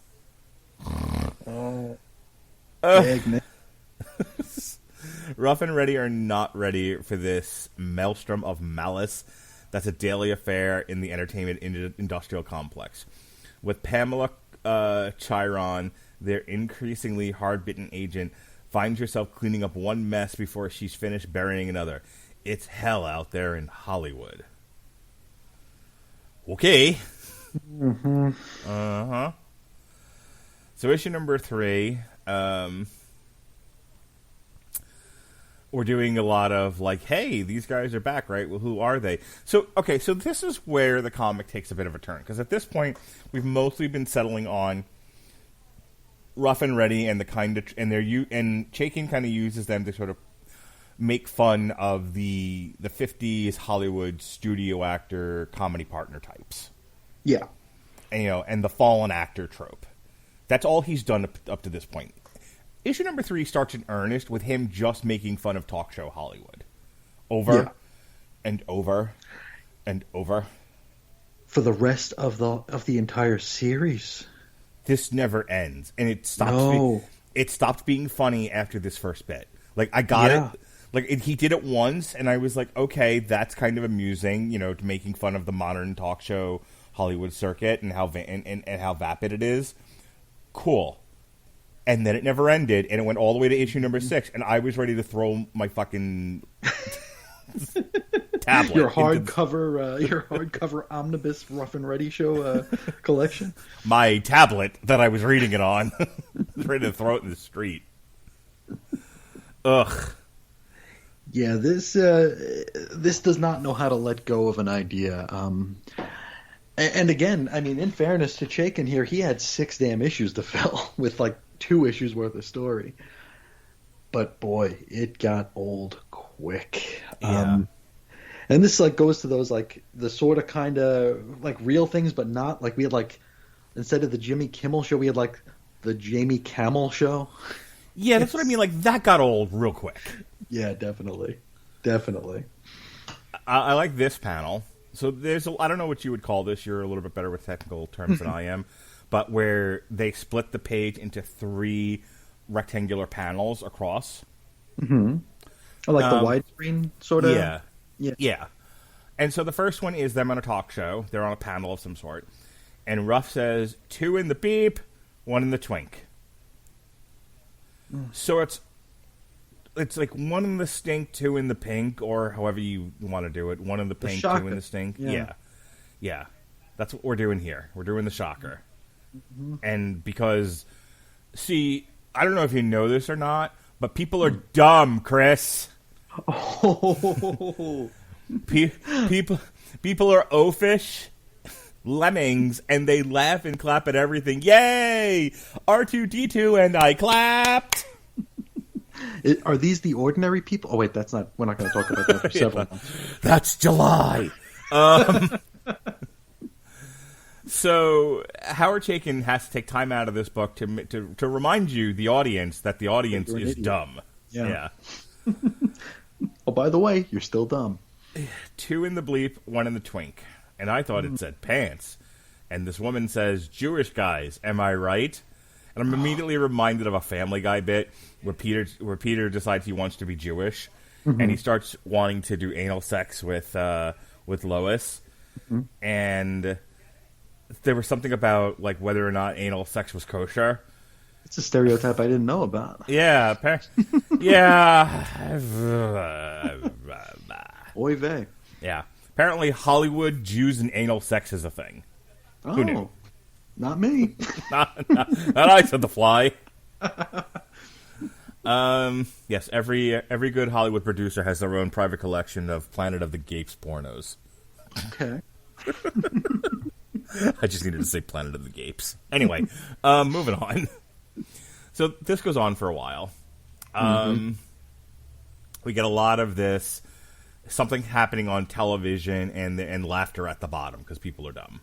Ruff and Reddy are not ready for this maelstrom of malice that's a daily affair in the entertainment industrial complex. With Pamela Chiron, their increasingly hard-bitten agent, finds herself cleaning up one mess before she's finished burying another. It's hell out there in Hollywood. Okay. Mm-hmm. Uh-huh. So issue number 3, we're doing a lot of like, hey, these guys are back, right? Well, who are they? So this is where the comic takes a bit of a turn, because at this point we've mostly been settling on Ruff and Reddy and and Chaykin kind of uses them to sort of make fun of the 50s Hollywood studio actor comedy partner types. Yeah. And the fallen actor trope. That's all he's done up to this point. Issue number 3 starts in earnest with him just making fun of talk show Hollywood. Over and over and over. For the rest of the entire series. This never ends. And it stopped being funny after this first bit. Like, I got it. Like he did it once, and I was like, okay, that's kind of amusing, making fun of the modern talk show Hollywood circuit and how and how vapid it is. Cool. And then it never ended, and it went all the way to issue number 6, and I was ready to throw my fucking tablet. Your hardcover omnibus Ruff and Reddy Show collection. My tablet that I was reading it on, ready to throw it in the street. Ugh. Yeah, this does not know how to let go of an idea. And again, I mean, in fairness to Chaykin here, he had 6 damn issues to fill with like 2 issues worth of story. But boy, it got old quick. Yeah. And this like goes to those like the sort of kind of like real things, but not like we had like instead of the Jimmy Kimmel show, we had like the Jamie Camel show. Yeah, that's what I mean. Like that got old real quick. Yeah, definitely. I like this panel. So I don't know what you would call this. You're a little bit better with technical terms than I am. But where they split the page into 3 rectangular panels across. Mm-hmm. Oh, like the widescreen sort of? Yeah. And so the first one is them on a talk show. They're on a panel of some sort. And Ruff says, 2 in the beep, 1 in the twink. So it's like 1 in the stink, 2 in the pink, or however you want to do it. 1 in the pink, 2 in the stink. Yeah. That's what we're doing here. We're doing the shocker. Mm-hmm. And because, see, I don't know if you know this or not, but people are dumb, Chris. Oh. People are oafish lemmings, and they laugh and clap at everything. Yay! R2-D2 and I clapped! Are these the ordinary people? Oh, wait, that's not... We're not going to talk about that for several months. That's July! So, Howard Chaykin has to take time out of this book to remind you, the audience, that the audience is dumb. Yeah. Oh, by the way, you're still dumb. 2 in the bleep, 1 in the twink. And I thought it said pants. And this woman says, Jewish guys, am I right? And I'm immediately reminded of a Family Guy bit where Peter decides he wants to be Jewish. Mm-hmm. And he starts wanting to do anal sex with Lois. Mm-hmm. And there was something about like whether or not anal sex was kosher. It's a stereotype I didn't know about. Yeah. Yeah. Oy vey. Yeah. Apparently, Hollywood, Jews, and anal sex is a thing. Oh, who knew? Not me. not I said the fly. Yes, every good Hollywood producer has their own private collection of Planet of the Gapes pornos. Okay. I just needed to say Planet of the Gapes. Anyway, moving on. So this goes on for a while. We get a lot of this, something happening on television, and laughter at the bottom because people are dumb.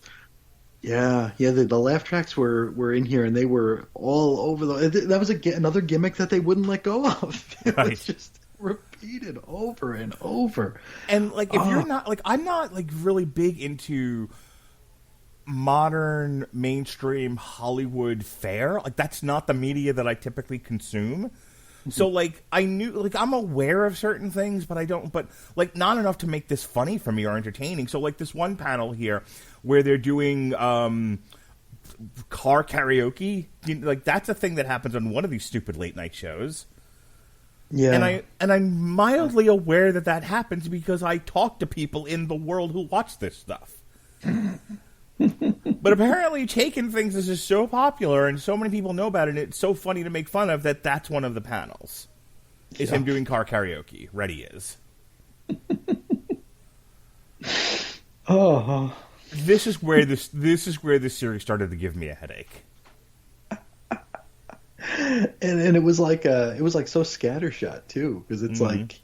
Yeah. The laugh tracks were in here, and they were all over that was another gimmick that they wouldn't let go of. It was just repeated over and over. And like, if you're not like, I'm not like really big into modern mainstream Hollywood fare. Like, that's not the media that I typically consume. So, like, I knew, like, I'm aware of certain things, but like, not enough to make this funny for me or entertaining. So, like, this one panel here where they're doing car karaoke, like, that's a thing that happens on one of these stupid late night shows. Yeah. And I'm mildly aware that happens because I talk to people in the world who watch this stuff. But apparently Chaykin thinks this is so popular and so many people know about it, and it's so funny to make fun of that's one of the panels. Is him doing car karaoke. Reddy is. Oh. This is where this series started to give me a headache. And it was like so scattershot too, because it's like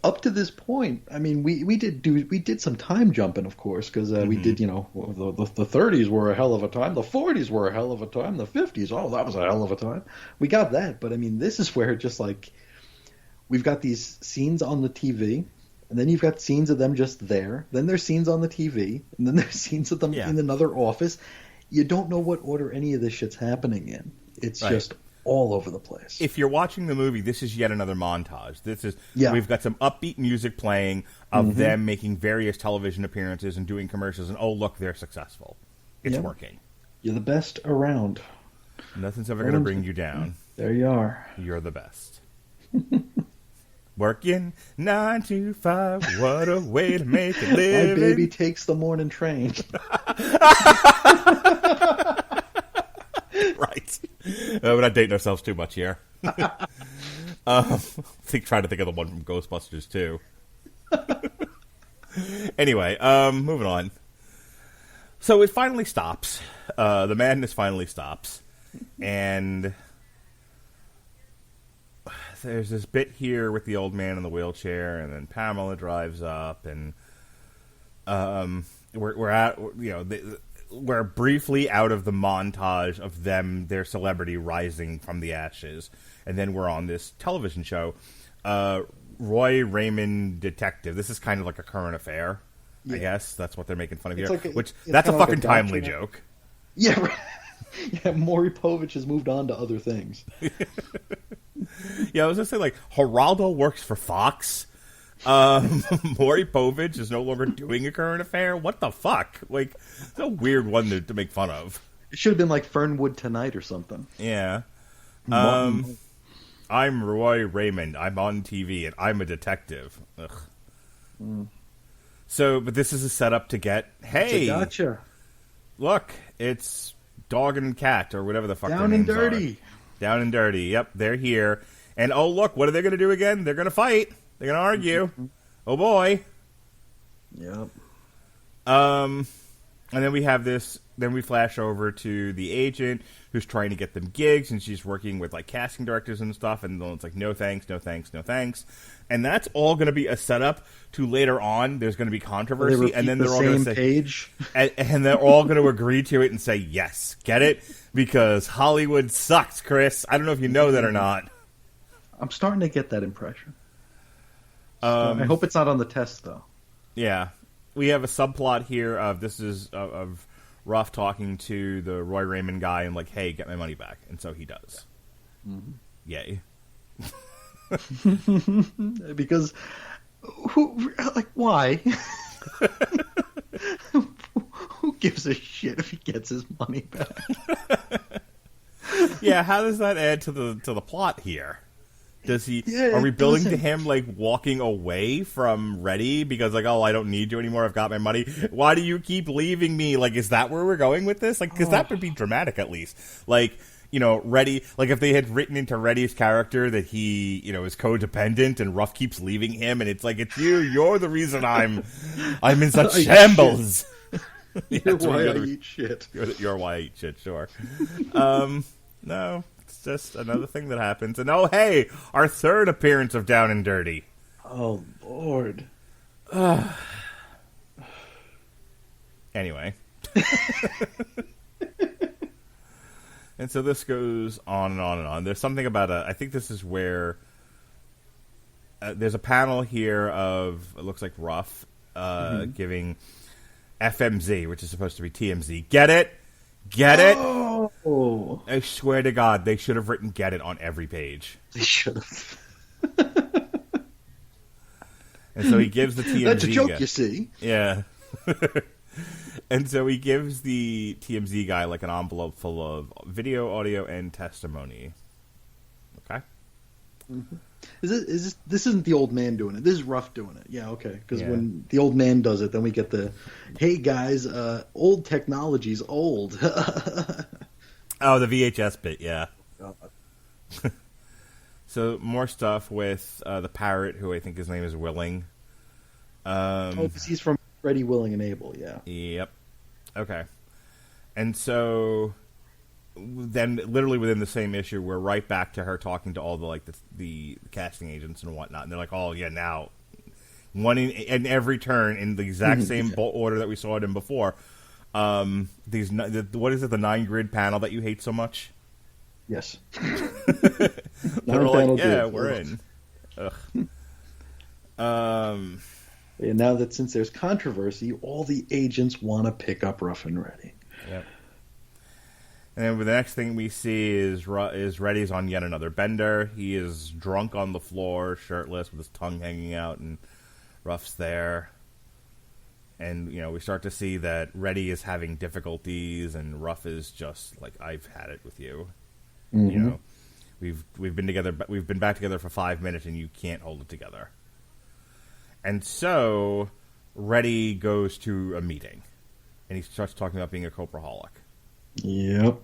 up to this point, I mean, we did some time jumping, of course, because we did, the 30s were a hell of a time, the 40s were a hell of a time, the 50s, that was a hell of a time. We got that, but I mean, this is where just like we've got these scenes on the TV, and then you've got scenes of them just there. Then there's scenes on the TV, and then there's scenes of them in another office. You don't know what order any of this shit's happening in. It's just all over the place. If you're watching the movie, this is yet another montage. We've got some upbeat music playing of them making various television appearances and doing commercials, and oh look, they're successful. It's working. You're the best around. Nothing's ever going to bring you down. There you are. You're the best. Working 9 to 5, what a way to make a living. My baby takes the morning train. Right. We're not dating ourselves too much here. Trying to think of the one from Ghostbusters, too. Anyway, moving on. So it finally stops. The madness finally stops. And there's this bit here with the old man in the wheelchair, and then Pamela drives up, and we're briefly out of the montage of their celebrity rising from the ashes, and then we're on this television show, Roy Raymond Detective. This is kind of like a current affair, I guess. That's what they're making fun of here. That's a fucking timely joke. Yeah, right. Yeah, Maury Povich has moved on to other things. Yeah, I was going to say, like, Geraldo works for Fox. Maury Povich is no longer doing a current affair. What the fuck? Like, it's a weird one to make fun of. It should have been like Fernwood Tonight or something. Yeah. I'm Roy Raymond. I'm on TV, and I'm a detective. Ugh. So, but this is a setup to get, hey, gotcha. Look, it's Dog and Cat, or whatever the fuck Down their and names Dirty. are. Down and Dirty. Yep, they're here. And, oh, look, what are they going to do again? They're going to fight. They're going to argue. Oh, boy. Yep. And then we have this, then we flash over to the agent who's trying to get them gigs, and she's working with, like, casting directors and stuff, and it's like, no thanks, no thanks, no thanks. And that's all going to be a setup to later on, there's going to be controversy, and then they're all going to say, page. and they're all going to agree to it and say, yes, get it? Because Hollywood sucks, Chris. I don't know if you know that or not. I'm starting to get that impression. I hope it's not on the test, though. Yeah. We have a subplot here of of Ruff talking to the Roy Raymond guy and like, hey, get my money back. And so he does. Mm-hmm. Yay. Because, why? Who gives a shit if he gets his money back? Yeah, how does that add to the plot here? Does he? Yeah, are we building to him like walking away from Reddy because like, oh, I don't need you anymore. I've got my money. Why do you keep leaving me? Like, is that where we're going with this? Like, because that would be dramatic at least. Like, you know, Reddy. Like, if they had written into Reddy's character that he, you know, is codependent and Ruff keeps leaving him, and it's like, it's you. You're the reason I'm in such shambles. You're why I eat shit. You're why I eat shit. Sure. No. It's just another thing that happens. And oh, hey, our third appearance of Down and Dirty. Oh, Lord. Anyway. And so this goes on and on and on. There's something about I think this is where there's a panel here of, it looks like Ruff, giving FMZ, which is supposed to be TMZ. Get it? Get it? Oh. I swear to God, they should have written "get it" on every page. They should have. And so he gives the TMZ That's a joke, guy. you see. Yeah. And so he gives the TMZ guy like an envelope full of video, audio, and testimony. Okay. Mm-hmm. This isn't the old man doing it. This is Ruff doing it. Yeah, okay. Because when the old man does it, then we get the, hey guys, old technology's old. Oh, the VHS bit, yeah. So more stuff with the parrot, who I think his name is Willing. Because he's from Ready, Willing, and Able, yeah. Yep. Okay. And so then literally within the same issue, we're right back to her talking to all the casting agents and whatnot. And they're like, oh, yeah, now one in every turn in the exact same order that we saw it in before. What is it, the 9-grid panel that you hate so much? Yes. They're like, yeah, we're in. Ugh. And now that since there's controversy, all the agents want to pick up Ruff and Reddy. Yep. And then the next thing we see is Reddy's on yet another bender. He is drunk on the floor, shirtless, with his tongue hanging out, and Ruff's there. And, we start to see that Reddy is having difficulties, and Ruff is just like, I've had it with you. Mm-hmm. We've been together, but we've been back together for 5 minutes, and you can't hold it together. And so Reddy goes to a meeting, and he starts talking about being a copraholic. Yep.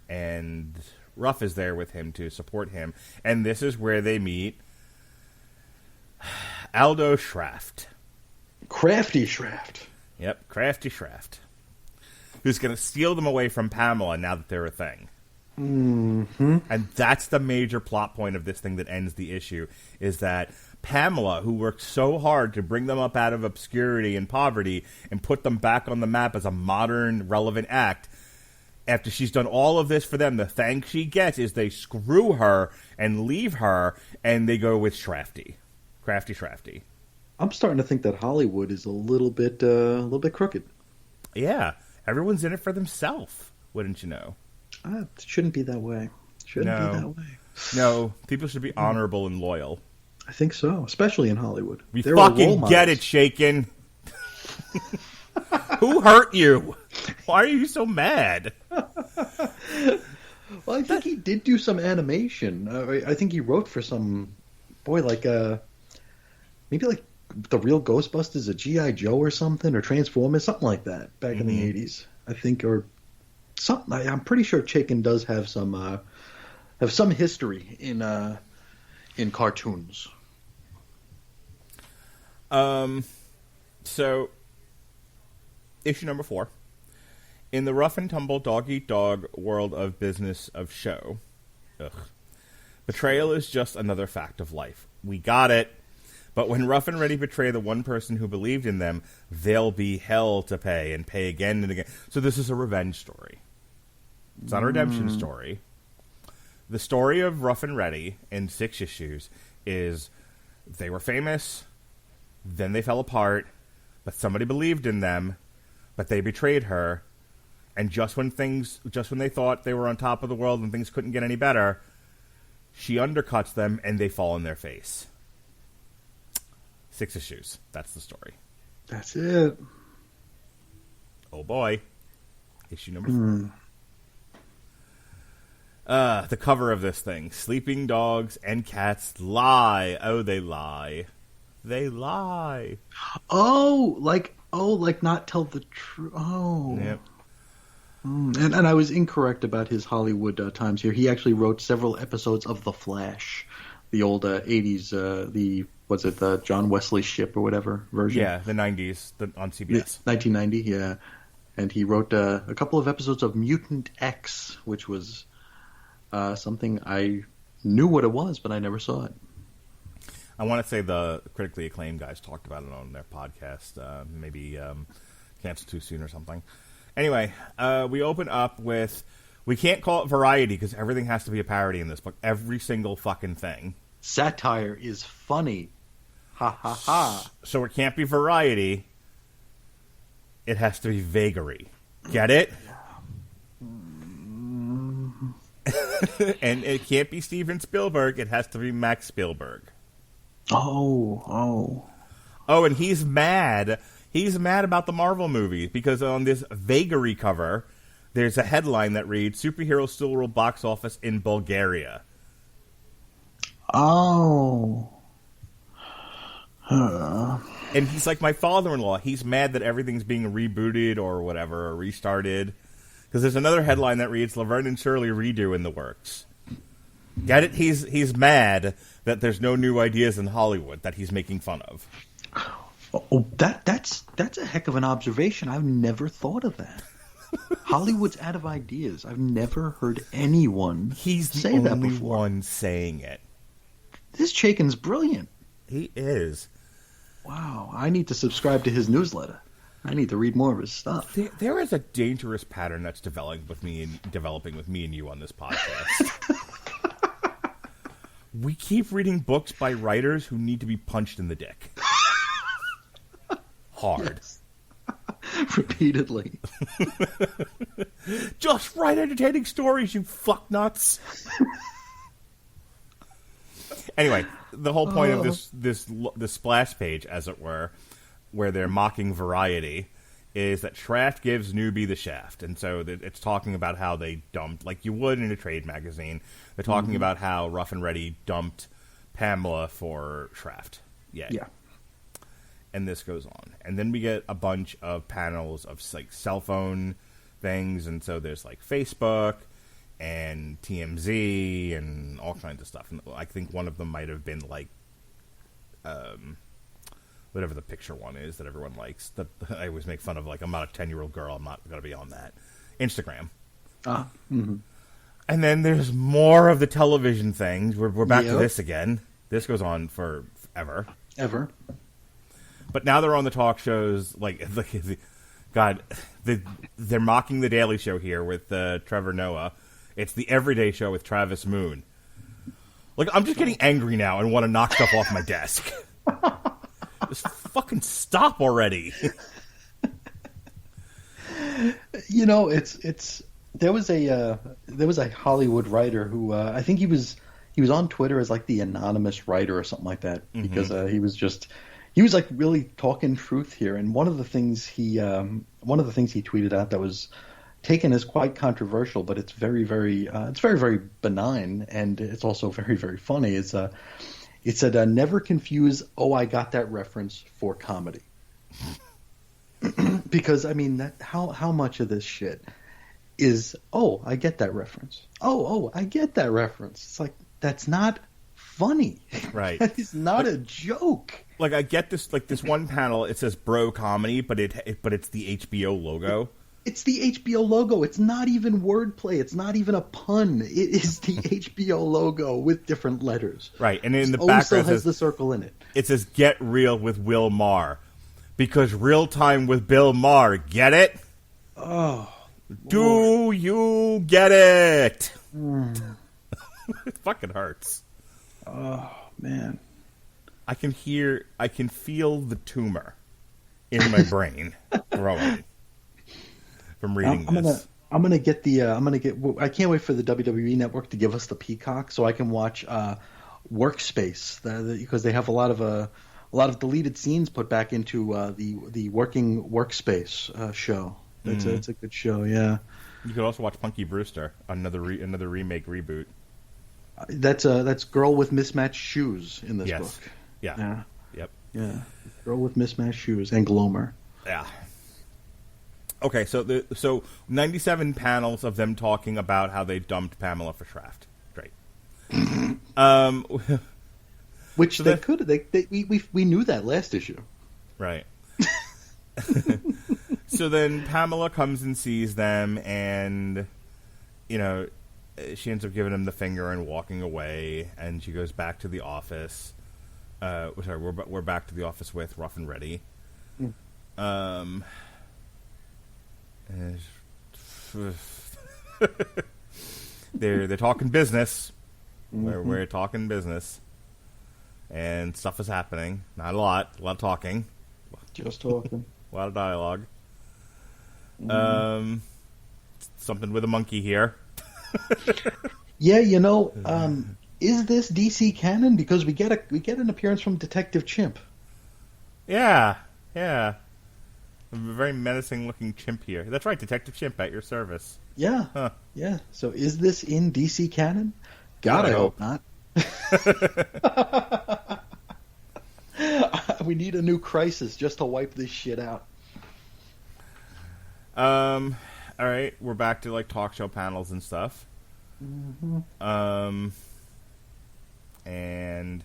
And Ruff is there with him to support him. And this is where they meet Aldo Schraft. Crafty Schraft. Yep, Crafty Schraft. Who's going to steal them away from Pamela now that they're a thing. Mm-hmm. And that's the major plot point of this thing that ends the issue, is that Pamela, who worked so hard to bring them up out of obscurity and poverty and put them back on the map as a modern, relevant act, after she's done all of this for them, the thanks she gets is they screw her and leave her, and they go with Crafty Schrafty. I'm starting to think that Hollywood is a little bit crooked. Yeah, everyone's in it for themselves, wouldn't you know? It shouldn't be that way. Shouldn't be that way. No, people should be honorable and loyal. I think so, especially in Hollywood. We fucking get it, Shaken. Who hurt you? Why are you so mad? Well, I think he did do some animation. I think he wrote for some, maybe like the real Ghostbusters, a G.I. Joe or something, or Transformers, something like that, back in the 80s, I think, or something. I'm pretty sure Chaykin does have some history in cartoons. So, issue number 4. In the rough and tumble dog-eat-dog world of business of show, betrayal is just another fact of life. We got it. But when Ruff and Reddy betray the one person who believed in them, there'll be hell to pay, and pay again and again. So this is a revenge story. It's not a redemption story. The story of Ruff and Reddy in 6 issues is they were famous, then they fell apart, but somebody believed in them, but they betrayed her, and just when they thought they were on top of the world and things couldn't get any better, she undercuts them and they fall on their face. 6 issues. That's the story. That's it. Oh boy. Issue number 4. The cover of this thing. Sleeping dogs and cats lie. Oh, they lie. They lie. Oh, like not tell the truth. Oh. Yep. And I was incorrect about his Hollywood times here. He actually wrote several episodes of The Flash, the old 80s, the John Wesley Ship or whatever version? Yeah, the 90s on CBS. 1990, yeah. And he wrote a couple of episodes of Mutant X, which was something I knew what it was, but I never saw it. I want to say the critically acclaimed guys talked about it on their podcast. Maybe Cancel Too Soon or something. Anyway, we open up with... We can't call it variety because everything has to be a parody in this book. Every single fucking thing. Satire is funny. Ha ha ha. So it can't be variety. It has to be vagary. Get it? And it can't be Steven Spielberg. It has to be Max Spielberg. Oh, and he's mad. He's mad about the Marvel movies because on this vagary cover, there's a headline that reads, "Superhero still rule box office in Bulgaria." Oh. And he's like my father-in-law. He's mad that everything's being rebooted or whatever, or restarted. Because there's another headline that reads, "Laverne and Shirley redo in the works." Get it? He's mad that there's no new ideas in Hollywood that he's making fun of. Oh, that's a heck of an observation. I've never thought of that. Hollywood's out of ideas. I've never heard anyone say that before. He's the only one saying it. This Chaykin's brilliant. He is. Wow. I need to subscribe to his newsletter. I need to read more of his stuff. There is a dangerous pattern that's developing with me and you on this podcast. We keep reading books by writers who need to be punched in the dick. Hard. Yes. repeatedly. Just write entertaining stories, you fucknuts. Anyway, the whole point of this splash page, as it were, where they're mocking Variety, is that Shaft gives newbie the shaft. And so it's talking about how they dumped, like you would in a trade magazine, they're talking about how Ruff and Reddy dumped Pamela for Shaft. Yeah. And this goes on. And then we get a bunch of panels of like cell phone things. And so there's like Facebook and TMZ and all kinds of stuff. And I think one of them might have been like whatever the picture one is that everyone likes. That I always make fun of, like, I'm not a 10-year-old girl. I'm not going to be on that. Instagram. And then there's more of the television things. We're back to this again. This goes on for ever. But now they're on the talk shows. They're mocking the Daily Show here with Trevor Noah. It's the Everyday Show with Travis Moon. Like, I'm just getting angry now and want to knock stuff off my desk. Just fucking stop already. You know, it's there was a Hollywood writer who I think he was on Twitter as like the anonymous writer or something like that, because he was like really talking truth here. And one of the things he tweeted out that was taken as quite controversial, but it's very very benign, and it's also very very funny. It said, never confuse, oh, I got that reference for comedy. Because, I mean, how much of this shit is, oh, I get that reference. Oh, I get that reference. It's like, that's not funny. Right. That is not a joke. Like, I get this, like, this one panel, it says bro comedy, but it's the HBO logo. It's the HBO logo. It's not even wordplay. It's not even a pun. It is the HBO logo with different letters. Right, and in the background background has the circle in it. It says "Get Real with Will Maher," because real time with Bill Maher. Get it? Oh, do you get it? It fucking hurts. Oh man, I can feel the tumor in my brain growing. From reading this. I'm gonna get I can't wait for the WWE Network to give us the Peacock so I can watch Workspace, because they have a lot of deleted scenes put back into the Working Workspace show. It's a good show. Yeah. You could also watch Punky Brewster, another remake reboot. That's Girl with Mismatched Shoes in this book. Yeah. Yep. Yeah. Girl with Mismatched Shoes and Glomer. Yeah. Okay, so 97 panels of them talking about how they dumped Pamela for Shaft. Great. Which so we knew that last issue. Right. So then Pamela comes and sees them, and you know, she ends up giving him the finger and walking away, and she goes back to the office. Sorry, we're back to the office with Ruff and Reddy. They're talking business. We're talking business, and stuff is happening. Not a lot of talking. Just talking. A lot of dialogue. Something with a monkey here. Yeah, you know, is this DC canon? Because we get an appearance from Detective Chimp. Yeah. A very menacing-looking chimp here. That's right, Detective Chimp at your service. Yeah. Huh. Yeah. So is this in DC canon? God, I hope not. We need a new Crisis just to wipe this shit out. All right, we're back to like talk show panels and stuff. And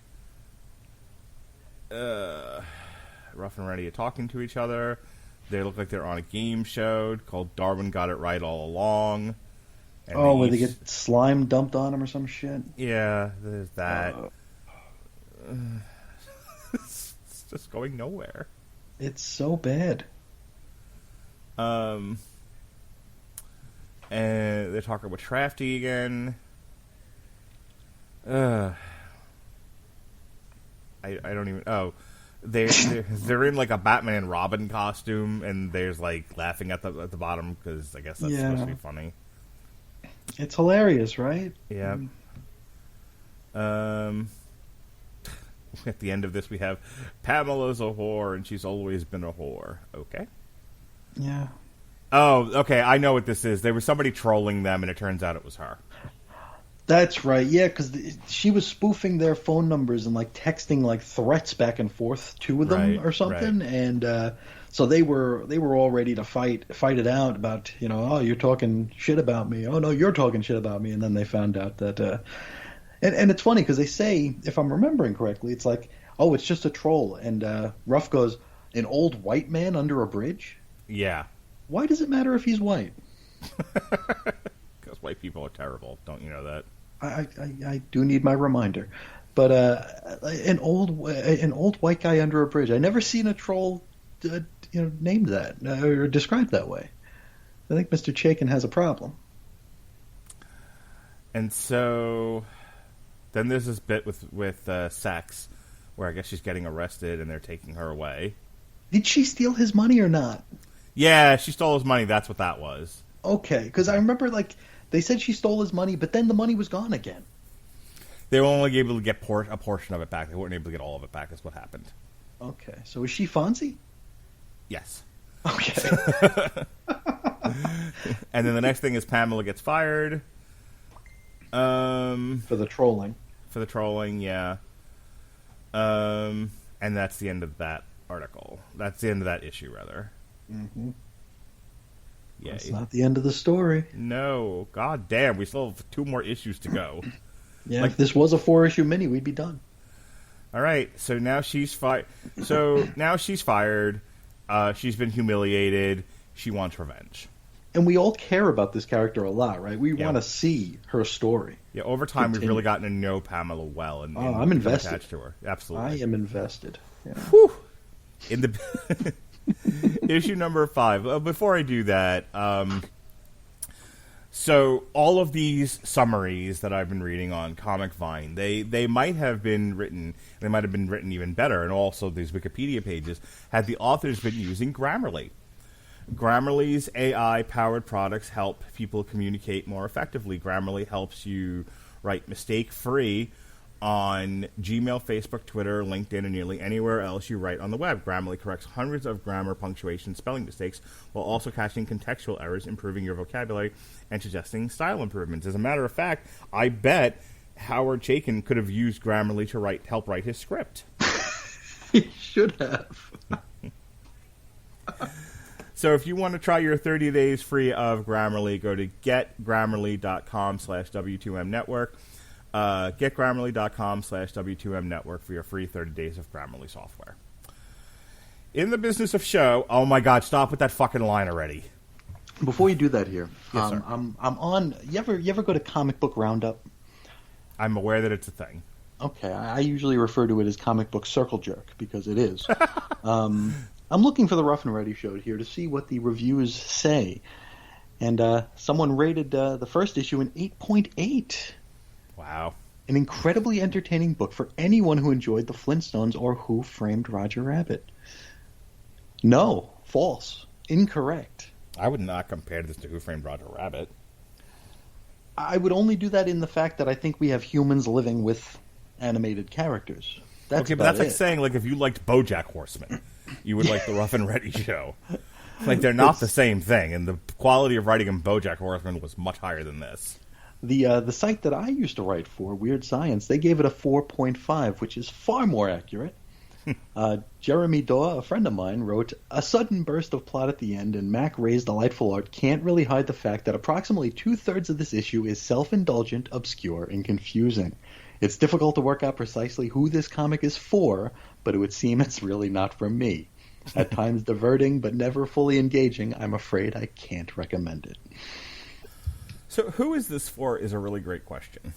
Ruff and Reddy are talking to each other. They look like they're on a game show called Darwin Got It Right All Along. And where they get slime dumped on them or some shit? Yeah, there's that. It's just going nowhere. It's so bad. And they're talking about Shafty again. I don't even... they're in like a Batman and Robin costume, and there's like laughing at the bottom because I guess that's supposed to be funny. It's hilarious, right? Yeah. At the end of this, we have Pamela's a whore, and she's always been a whore. Okay. Yeah. Oh, okay. I know what this is. There was somebody trolling them, and it turns out it was her. That's right. Yeah, because she was spoofing their phone numbers and like texting like threats back and forth to them or something, and so they were all ready to fight it out about, you know, oh, you're talking shit about me. Oh no, you're talking shit about me. And then they found out that, and it's funny because they say, if I'm remembering correctly, it's like, oh, it's just a troll, and Ruff goes, an old white man under a bridge. Yeah. Why does it matter if he's white? Because white people are terrible. Don't you know that? I do need my reminder, but an old white guy under a bridge. I never seen a troll, named that or described that way. I think Mr. Chaykin has a problem. And so, then there's this bit with Sex, where I guess she's getting arrested and they're taking her away. Did she steal his money or not? Yeah, she stole his money. That's what that was. Okay, because I remember like. They said she stole his money, but then the money was gone again. They were only able to get a portion of it back. They weren't able to get all of it back. That's what happened. Okay. So is she Fonzie? Yes. Okay. And then the next thing is Pamela gets fired. For the trolling. For the trolling, yeah. And that's the end of that article. That's the end of that issue, rather. Mm-hmm. Yeah, it's not the end of the story. No, god damn, we still have 2 more issues to go. Yeah, if this was a 4-issue mini, we'd be done. All right, so now she's fired. She's been humiliated. She wants revenge. And we all care about this character a lot, right? We want to see her story. Yeah, over time we've really gotten to know Pamela well, and I'm invested. Attached to her. Absolutely, I am invested. Yeah. Whew. In the issue number 5. Before I do that, so all of these summaries that I've been reading on Comic Vine, they might have been written. They might have been written even better, and also these Wikipedia pages had the authors been using Grammarly. Grammarly's AI-powered products help people communicate more effectively. Grammarly helps you write mistake-free on Gmail, Facebook, Twitter, LinkedIn, and nearly anywhere else you write on the web. Grammarly corrects hundreds of grammar, punctuation, spelling mistakes, while also catching contextual errors, improving your vocabulary, and suggesting style improvements. As a matter of fact, I bet Howard Chaykin could have used Grammarly to help write his script. He should have. So if you want to try your 30 days free of Grammarly, go to getgrammarly.com/W2Mnetwork. Getgrammarly.com/W2Mnetwork for your free 30 days of Grammarly software. In the business of show, oh my God, stop with that fucking line already. Before you do that here, yes, sir. I'm on. You ever go to Comic Book Roundup? I'm aware that it's a thing. Okay, I usually refer to it as Comic Book Circle Jerk because it is. I'm looking for the Ruff and Reddy Show here to see what the reviews say, and someone rated the first issue an 8.8. Wow. An incredibly entertaining book for anyone who enjoyed the Flintstones or Who Framed Roger Rabbit. No, false, incorrect. I would not compare this to Who Framed Roger Rabbit. I would only do that in the fact that I think we have humans living with animated characters. That's okay, but that's like saying like if you liked BoJack Horseman, you would like the Ruff and Reddy Show. Like they're not the same thing, and the quality of writing in BoJack Horseman was much higher than this. The site that I used to write for, Weird Science, they gave it a 4.5, which is far more accurate. Jeremy Daw, a friend of mine, wrote, "A sudden burst of plot at the end and Mac Ray's delightful art can't really hide the fact that approximately 2/3 of this issue is self-indulgent, obscure, and confusing. It's difficult to work out precisely who this comic is for, but it would seem it's really not for me. At times diverting, but never fully engaging. I'm afraid I can't recommend it." So who is this for is a really great question.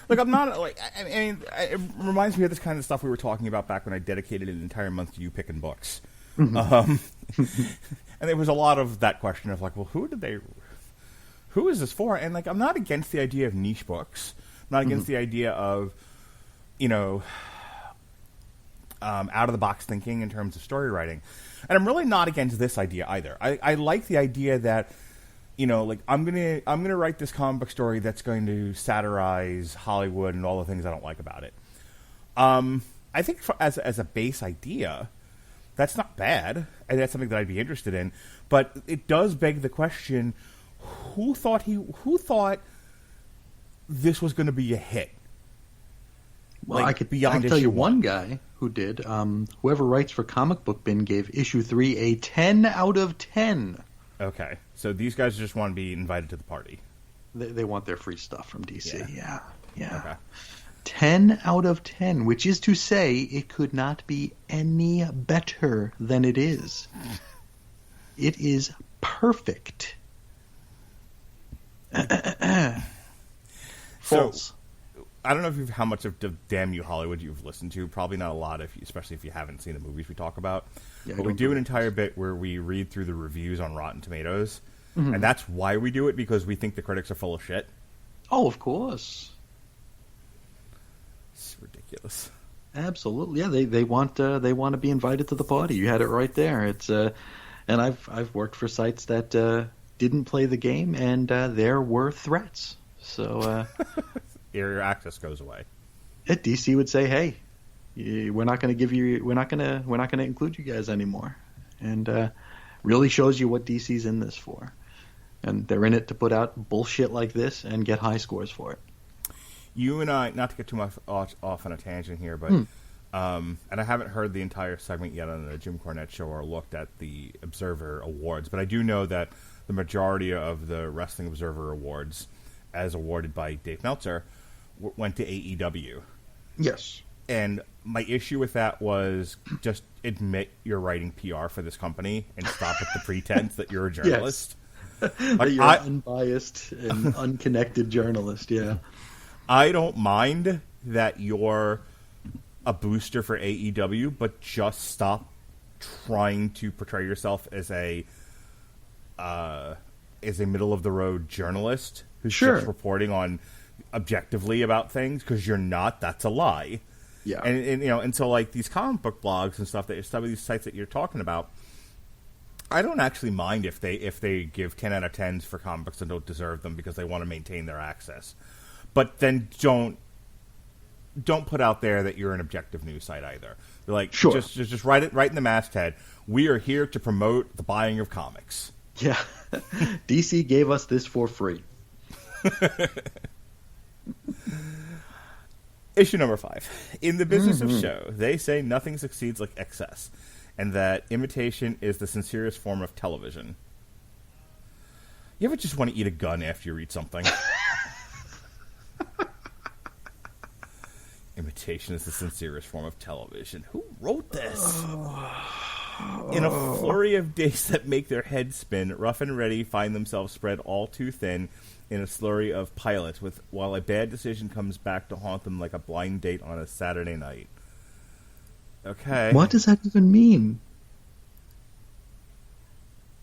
Look, I'm not, like, I mean, it reminds me of this kind of stuff we were talking about back when I dedicated an entire month to you picking books. And there was a lot of that question of, like, well, who is this for? And, like, I'm not against the idea of niche books. I'm not against the idea of, you know, out of the box thinking in terms of story writing. And I'm really not against this idea either. I like the idea that, like I'm gonna write this comic book story that's going to satirize Hollywood and all the things I don't like about it. I think as a base idea, that's not bad, and that's something that I'd be interested in. But it does beg the question: who thought this was going to be a hit? Well, I could tell you one guy who did. Whoever writes for Comic Book Bin gave issue 3 a 10 out of 10. Okay, so these guys just want to be invited to the party. They want their free stuff from DC. Yeah. Okay. 10 out of 10, which is to say it could not be any better than it is. It is perfect. False. So, I don't know how much of Damn You Hollywood you've listened to. Probably not a lot, especially if you haven't seen the movies we talk about. Yeah, but we do an entire bit where we read through the reviews on Rotten Tomatoes. Mm-hmm. And that's why we do it, because we think the critics are full of shit. Oh, of course. It's ridiculous. Absolutely, yeah. They want to be invited to the party. You had it right there. It's and I've worked for sites that didn't play the game, and there were threats. So your access goes away. DC would say, "Hey, we're not going to include you guys anymore," and really shows you what DC's in this for. And they're in it to put out bullshit like this and get high scores for it. You and I, not to get too much off on a tangent here, but and I haven't heard the entire segment yet on the Jim Cornette Show or looked at the Observer Awards, but I do know that the majority of the Wrestling Observer Awards, as awarded by Dave Meltzer, went to AEW. Yes. And my issue with that was just admit you're writing PR for this company and stop with the pretense that you're a journalist. Yes. Like, you're an unbiased and unconnected journalist, yeah. I don't mind that you're a booster for AEW, but just stop trying to portray yourself as a middle of the road journalist who's just reporting on objectively about things, because you're not. That's a lie. Yeah, and so like these comic book blogs and stuff, that some of these sites that you're talking about, I don't actually mind if they give 10 out of 10s for comic books and don't deserve them because they want to maintain their access. But then don't put out there that you're an objective news site either. They're like, just write it right in the masthead. We are here to promote the buying of comics. Yeah. DC gave us this for free. Issue number 5. In the business of show, they say nothing succeeds like excess, and that imitation is the sincerest form of television. You ever just want to eat a gun after you read something? Imitation is the sincerest form of television. Who wrote this? In a flurry of days that make their heads spin, Ruff and Reddy find themselves spread all too thin in a slurry of pilots, while a bad decision comes back to haunt them like a blind date on a Saturday night. Okay. What does that even mean?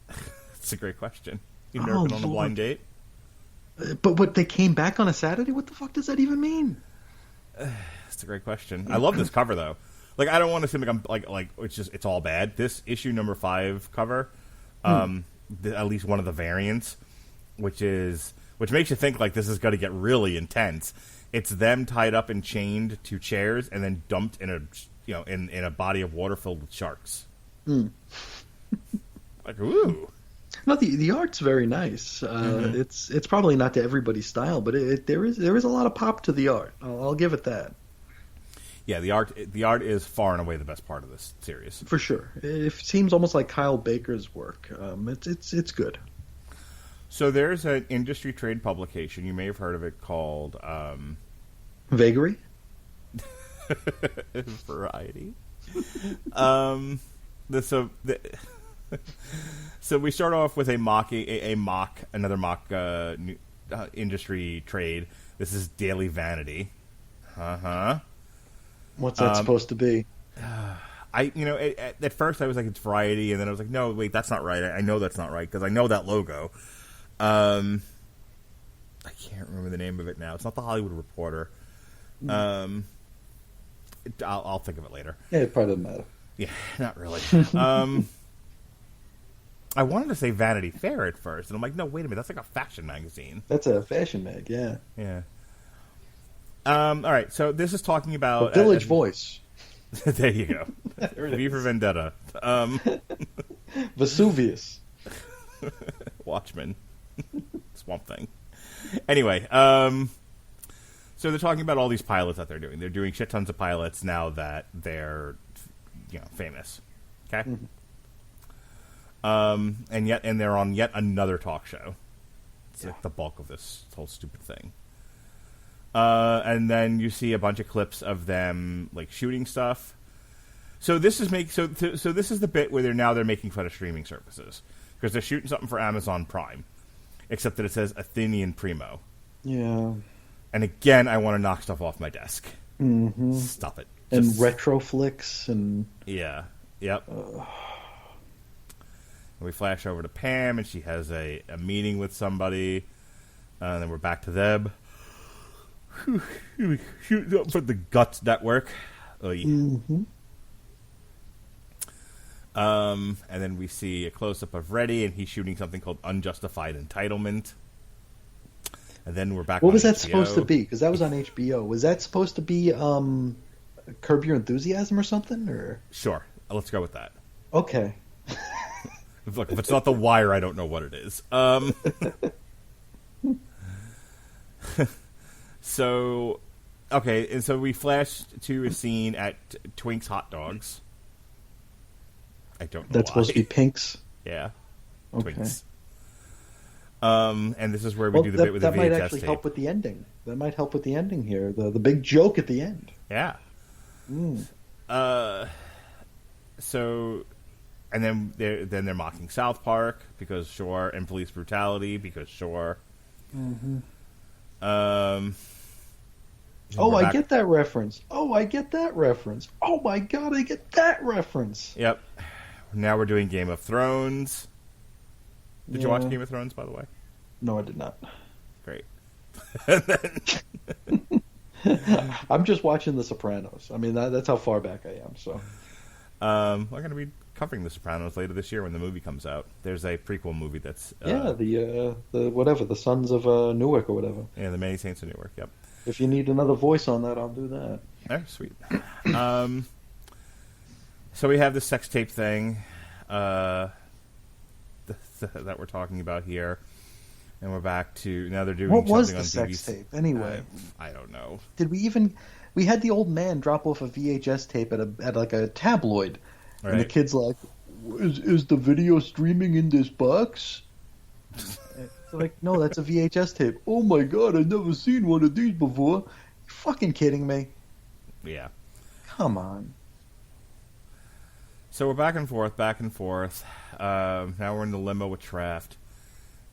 That's a great question. You've never been on a blind date? But what, they came back on a Saturday? What the fuck does that even mean? That's a great question. I love this cover though. Like, I don't want to seem like I'm like it's all bad. This issue number 5 cover, at least one of the variants, which makes you think like this is going to get really intense. It's them tied up and chained to chairs and then dumped in a body of water filled with sharks. Like, ooh. No, the art's very nice. It's probably not to everybody's style, but there is a lot of pop to the art. I'll give it that. Yeah, the art is far and away the best part of this series. For sure. It seems almost like Kyle Baker's work. It's good. So there's an industry trade publication, you may have heard of it, called Vagary? Variety. So we start off with another mock industry trade. This is Daily Vanity. What's that supposed to be? At first I was like, it's Variety, and then I was like, no, wait, that's not right. I know that's not right because I know that logo. I can't remember the name of it now. It's not the Hollywood Reporter. I'll think of it later. Yeah, it probably doesn't matter. Yeah, not really. I wanted to say Vanity Fair at first, and I'm like, no, wait a minute, that's like a fashion magazine. That's a fashion mag, yeah. Yeah. All right, so this is talking about... Village Voice. There you go. V for Vendetta. Vesuvius. Watchmen. Swamp Thing. Anyway, so they're talking about all these pilots that they're doing. They're doing shit tons of pilots now that they're, famous. Okay? Mm-hmm. And they're on yet another talk show. It's like the bulk of this whole stupid thing. And then you see a bunch of clips of them like shooting stuff. So this is this is the bit where they're making fun of streaming services because they're shooting something for Amazon Prime, except that it says Athenian Primo. Yeah. And again, I want to knock stuff off my desk. Mm-hmm. Stop it. And Retroflix and yeah, yep. We flash over to Pam, and she has a meeting with somebody. And then we're back to them. Shooting up for the Guts Network. Mm-hmm. And then we see a close-up of Reddy, and he's shooting something called Unjustified Entitlement. And then we're back What on was that HBO. supposed to be? Because that was on HBO. Was that supposed to be Curb Your Enthusiasm or something? Or Sure. Let's go with that. Okay. Look, if it's not The Wire, I don't know what it is. So, okay, and so we flash to a scene at Twink's Hot Dogs. I don't know That's why. supposed to be Pink's? Yeah. Okay. Twinks. And this is where we do the bit with the VHS tape. That might actually tape. help with the ending. That might help with the ending here. The big joke at the end. Yeah. Mm. So, and then they're mocking South Park because sure, and police brutality because sure. Mm-hmm. I get that reference. Oh, I get that reference. Oh my god, I get that reference. Yep. Now we're doing Game of Thrones. Did you watch Game of Thrones, by the way? No, I did not. Great. I'm just watching The Sopranos. I mean, that's how far back I am. So, we're going to be covering The Sopranos later this year when the movie comes out. There's a prequel movie that's the whatever, the Sons of Newark or whatever. Yeah, the Many Saints of Newark. Yep. If you need another voice on that, I'll do that. Oh, sweet. So we have the sex tape thing that we're talking about here. And we're back to now they're doing what something was on the sex BBC. tape anyway? I don't know. Did we had the old man drop off a VHS tape at like a tabloid, Right. and the kid's like, "Is the video streaming in this box?" They're like, "No, that's a VHS tape." Oh my god, I've never seen one of these before. You fucking kidding me? Yeah. Come on. So we're back and forth. Now we're in the limo with Traft.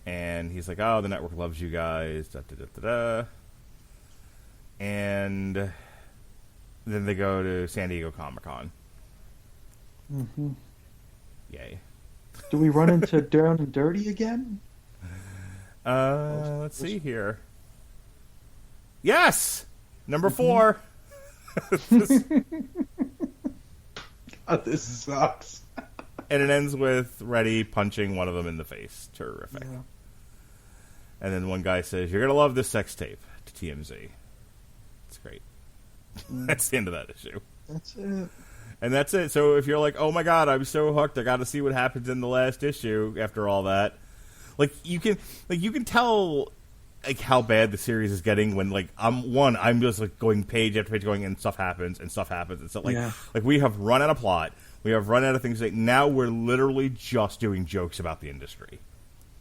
And he's like, oh, the network loves you guys. Da, da, da, da, da. And then they go to San Diego Comic-Con. Mm-hmm. Yay. Do we run into Down and Dirty again? Let's see here. Yes! Number 4. God, this sucks. And it ends with Reddy punching one of them in the face. Terrific. Yeah. And then one guy says, you're going to love this sex tape to TMZ. It's great. That's the end of that issue. That's it. And that's it. So if you're like, oh my god, I'm so hooked, I got to see what happens in the last issue after all that. You can tell how bad the series is getting when I'm just going page after page going and stuff happens and stuff happens and stuff we have run out of plot. We have run out of things. Now we're literally just doing jokes about the industry.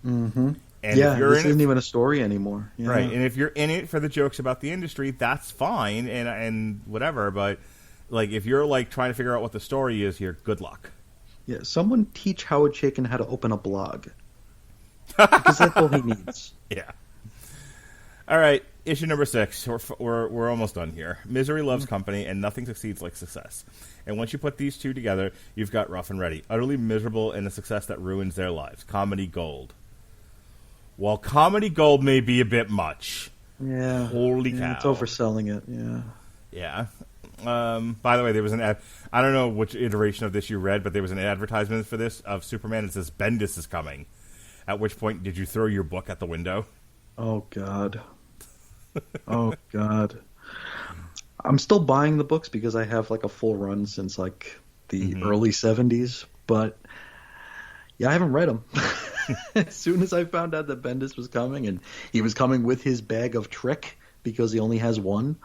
Mm-hmm. And this isn't even a story anymore. Yeah. Right, and if you're in it for the jokes about the industry, that's fine and whatever, but if you're trying to figure out what the story is here, good luck. Yeah, someone teach Howard Chaykin how to open a blog. Because that's all he needs. Yeah. All right, issue number 6. We're almost done here. Misery loves company, and nothing succeeds like success. And once you put these two together, you've got Ruff and Reddy, utterly miserable in a success that ruins their lives. Comedy gold. While comedy gold may be a bit much. Yeah. Holy cow. It's overselling it, yeah. Yeah. By the way, there was an ad. I don't know which iteration of this you read, but there was an advertisement for this of Superman. It says Bendis is coming. At which point, did you throw your book at the window? Oh God. Oh God. I'm still buying the books because I have like a full run since like the early 70s, but yeah, I haven't read them. As soon as I found out that Bendis was coming and he was coming with his bag of trick because he only has one,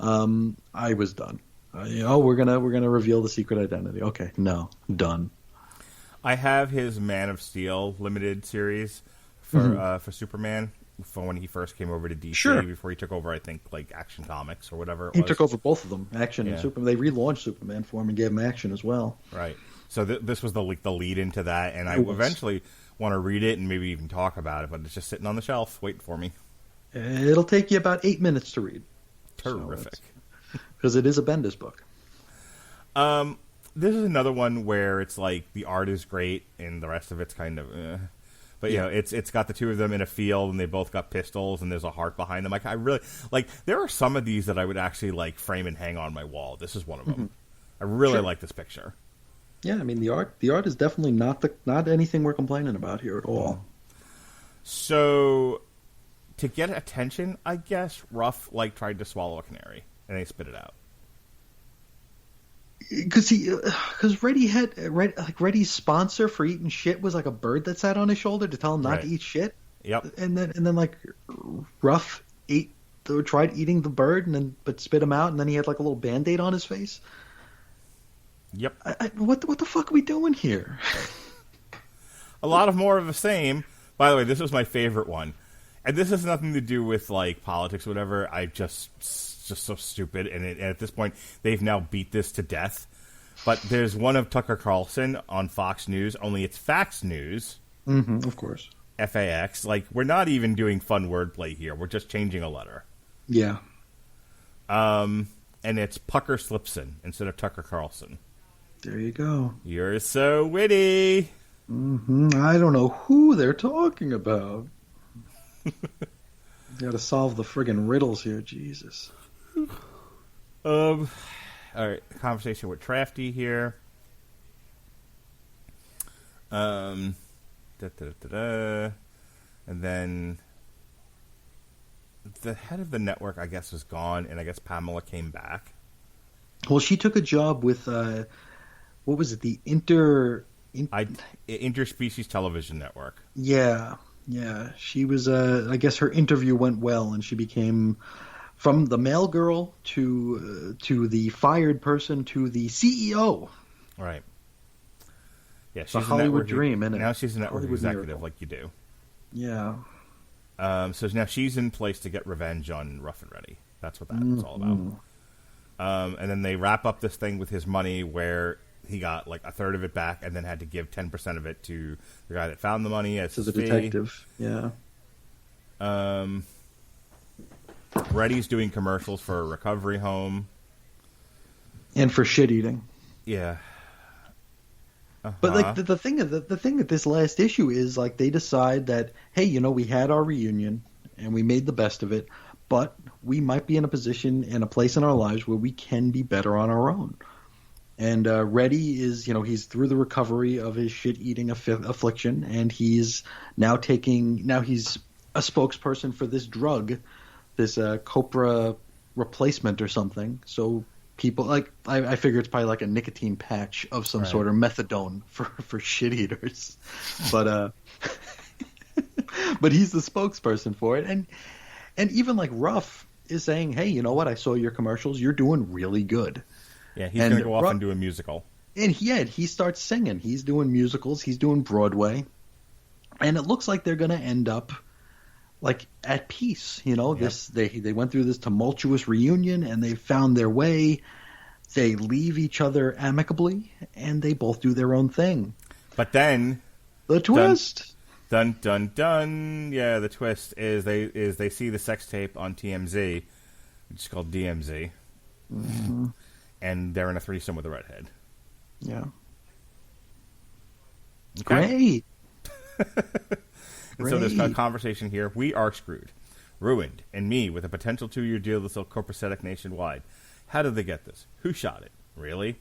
I was done. We're gonna reveal the secret identity. Okay, no, done. I have his Man of Steel limited series for Superman from when he first came over to DC before he took over, I think, like Action Comics or whatever it was. He took over both of them, Action and Superman. They relaunched Superman for him and gave him Action as well. Right. So this was the lead into that, and I eventually want to read it and maybe even talk about it, but it's just sitting on the shelf waiting for me. It'll take you about 8 minutes to read. Terrific. Because it is a Bendis book. This is another one where it's like the art is great and the rest of it's kind of but you know, it's got the two of them in a field and they both got pistols and there's a heart behind them. Like I really like there are some of these that I would actually like frame and hang on my wall. This is one of them. I really like this picture. Yeah, I mean the art is definitely not anything we're complaining about here at all. So to get attention, I guess Ruff like tried to swallow a canary and they spit it out. Because Reddy's sponsor for eating shit was like a bird that sat on his shoulder to tell him not to eat shit. Yep. And then like Ruff tried eating the bird but spit him out, and then he had like a little Band-Aid on his face. Yep. What the fuck are we doing here? A lot of more of the same. By the way, this was my favorite one, and this has nothing to do with like politics or whatever. I just so stupid, and at this point, they've now beat this to death. But there's one of Tucker Carlson on Fox News, only it's Fax News. Of course. FAX. Like, we're not even doing fun wordplay here. We're just changing a letter. Yeah. And it's Pucker Slipson instead of Tucker Carlson. There you go. You're so witty. I don't know who they're talking about. Got to solve the friggin' riddles here, Jesus. All right, conversation with Trafty here. And then the head of the network, I guess, was gone, and I guess Pamela came back. Well, she took a job with what was it? The Interspecies Television Network. Yeah. She was. I guess her interview went well, and she became from the mail girl to the fired person to the CEO. Right. Yeah, she's a Hollywood dream, isn't it? Now she's a network Hollywood executive, miracle. like you do. Yeah. So now she's in place to get revenge on Ruff and Reddy. That's what that's all about. And then they wrap up this thing with his money where he got like a third of it back and then had to give 10% of it to the guy that found the money as his the fee. detective. Yeah. Reddy's doing commercials for a recovery home. And for shit eating. Yeah. But like the thing that this last issue is like they decide that, hey, we had our reunion and we made the best of it, but we might be in a position and a place in our lives where we can be better on our own. And Reddy is, he's through the recovery of his shit-eating affliction, and he's now he's a spokesperson for this drug, this Copra replacement or something. So people, like, I figure it's probably like a nicotine patch of some sort, or methadone for shit-eaters. But but he's the spokesperson for it. And even like Ruff is saying, hey, you know what? I saw your commercials. You're doing really good. Yeah, he's going to go off and do a musical. And he starts singing. He's doing musicals. He's doing Broadway. And it looks like they're going to end up like at peace. Yep. They went through this tumultuous reunion and they found their way. They leave each other amicably and they both do their own thing. But then the twist. Dun dun dun. Yeah, the twist is they see the sex tape on TMZ, which is called DMZ. Mm-hmm. And they're in a threesome with a redhead. Yeah. Okay. Great. And so there's a conversation here. We are screwed, ruined, and me with a potential 2-year deal to sell copacetic nationwide. How did they get this? Who shot it? Really?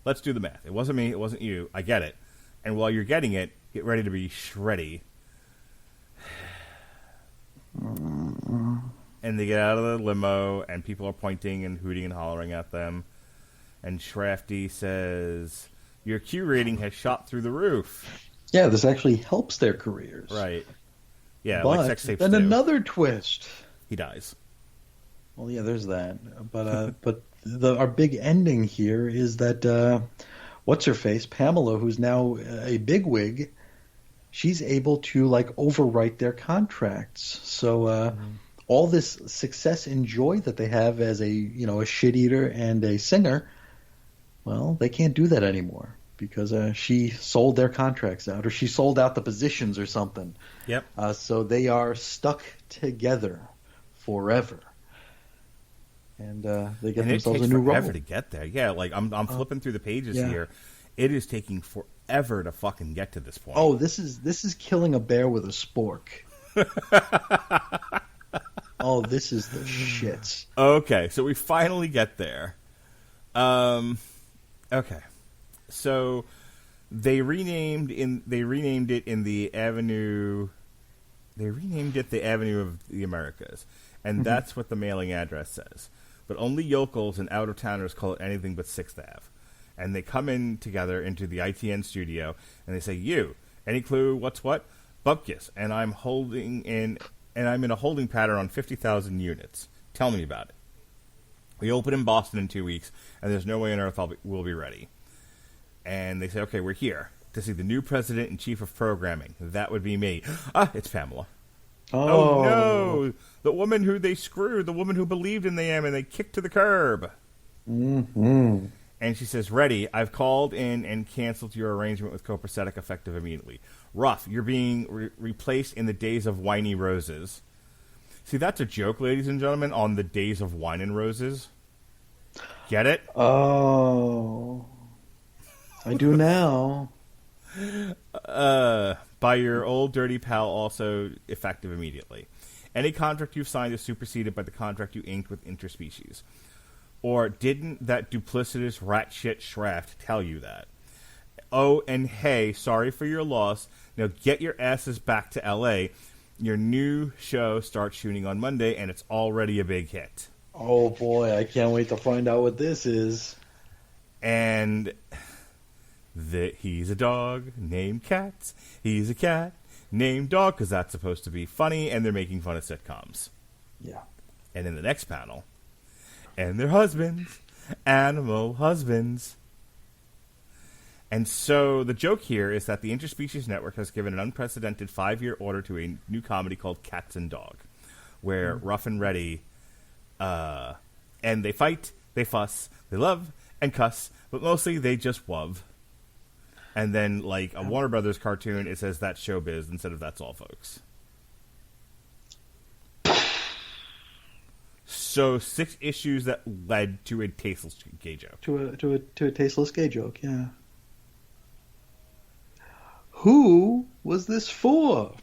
Let's do the math. It wasn't me. It wasn't you. I get it. And while you're getting it, get ready to be shreddy. And they get out of the limo, and people are pointing and hooting and hollering at them. And Shrafty says, your Q rating has shot through the roof. Yeah, this actually helps their careers. Right. Yeah, but like sex tapes then do. another twist. He dies. Well, yeah, there's that. But our big ending here is that what's-her-face, Pamela, who's now a bigwig, she's able to, like, overwrite their contracts. So all this success and joy that they have as a shit eater and a singer, well, they can't do that anymore because she sold their contracts out, or she sold out the positions or something. Yep. So they are stuck together forever. And they get themselves a new role. It takes forever to get there. Yeah, like I'm flipping through the pages here. It is taking forever to fucking get to this point. Oh, this is killing a bear with a spork. Oh, this is the shits. Okay, so we finally get there. Okay, so they renamed it the Avenue of the Americas, and that's what the mailing address says. But only yokels and out-of-towners call it anything but 6th Ave. And they come in together into the ITN studio, and they say, "You, any clue what's what? Bupkis, and I'm in a holding pattern on 50,000 units. Tell me about it. We open in Boston in 2 weeks, and there's no way on earth we'll be ready." And they say, "Okay, we're here to see the new president and chief of programming. That would be me." It's Pamela. Oh no! The woman who they screwed, the woman who believed in them, and they kicked to the curb. Mm-hmm. And she says, "Reddy, I've called in and canceled your arrangement with Copacetic effective immediately. Ruff, you're being replaced in the Days of Whiny Roses." See, that's a joke, ladies and gentlemen, on the Days of Wine and Roses. Get it? Oh, I do now. By your old dirty pal, also effective immediately. Any contract you've signed is superseded by the contract you inked with Interspecies. Or didn't that duplicitous rat shit Shraft tell you that? Oh, and hey, sorry for your loss. Now get your asses back to L.A. Your new show starts shooting on Monday, and it's already a big hit. Oh, boy, I can't wait to find out what this is. And he's a dog named Cats. He's a cat named Dog, because that's supposed to be funny, and they're making fun of sitcoms. Yeah. And in the next panel, and their husbands, animal husbands. And so the joke here is that the Interspecies Network has given an unprecedented 5-year order to a new comedy called Cats and Dog, where Ruff and Reddy, and they fight, they fuss, they love and cuss, but mostly they just wov. And then, like a Warner Brothers cartoon, it says that's showbiz instead of that's all, folks. So 6 issues that led to a tasteless gay joke. To a tasteless gay joke, yeah. Who was this for?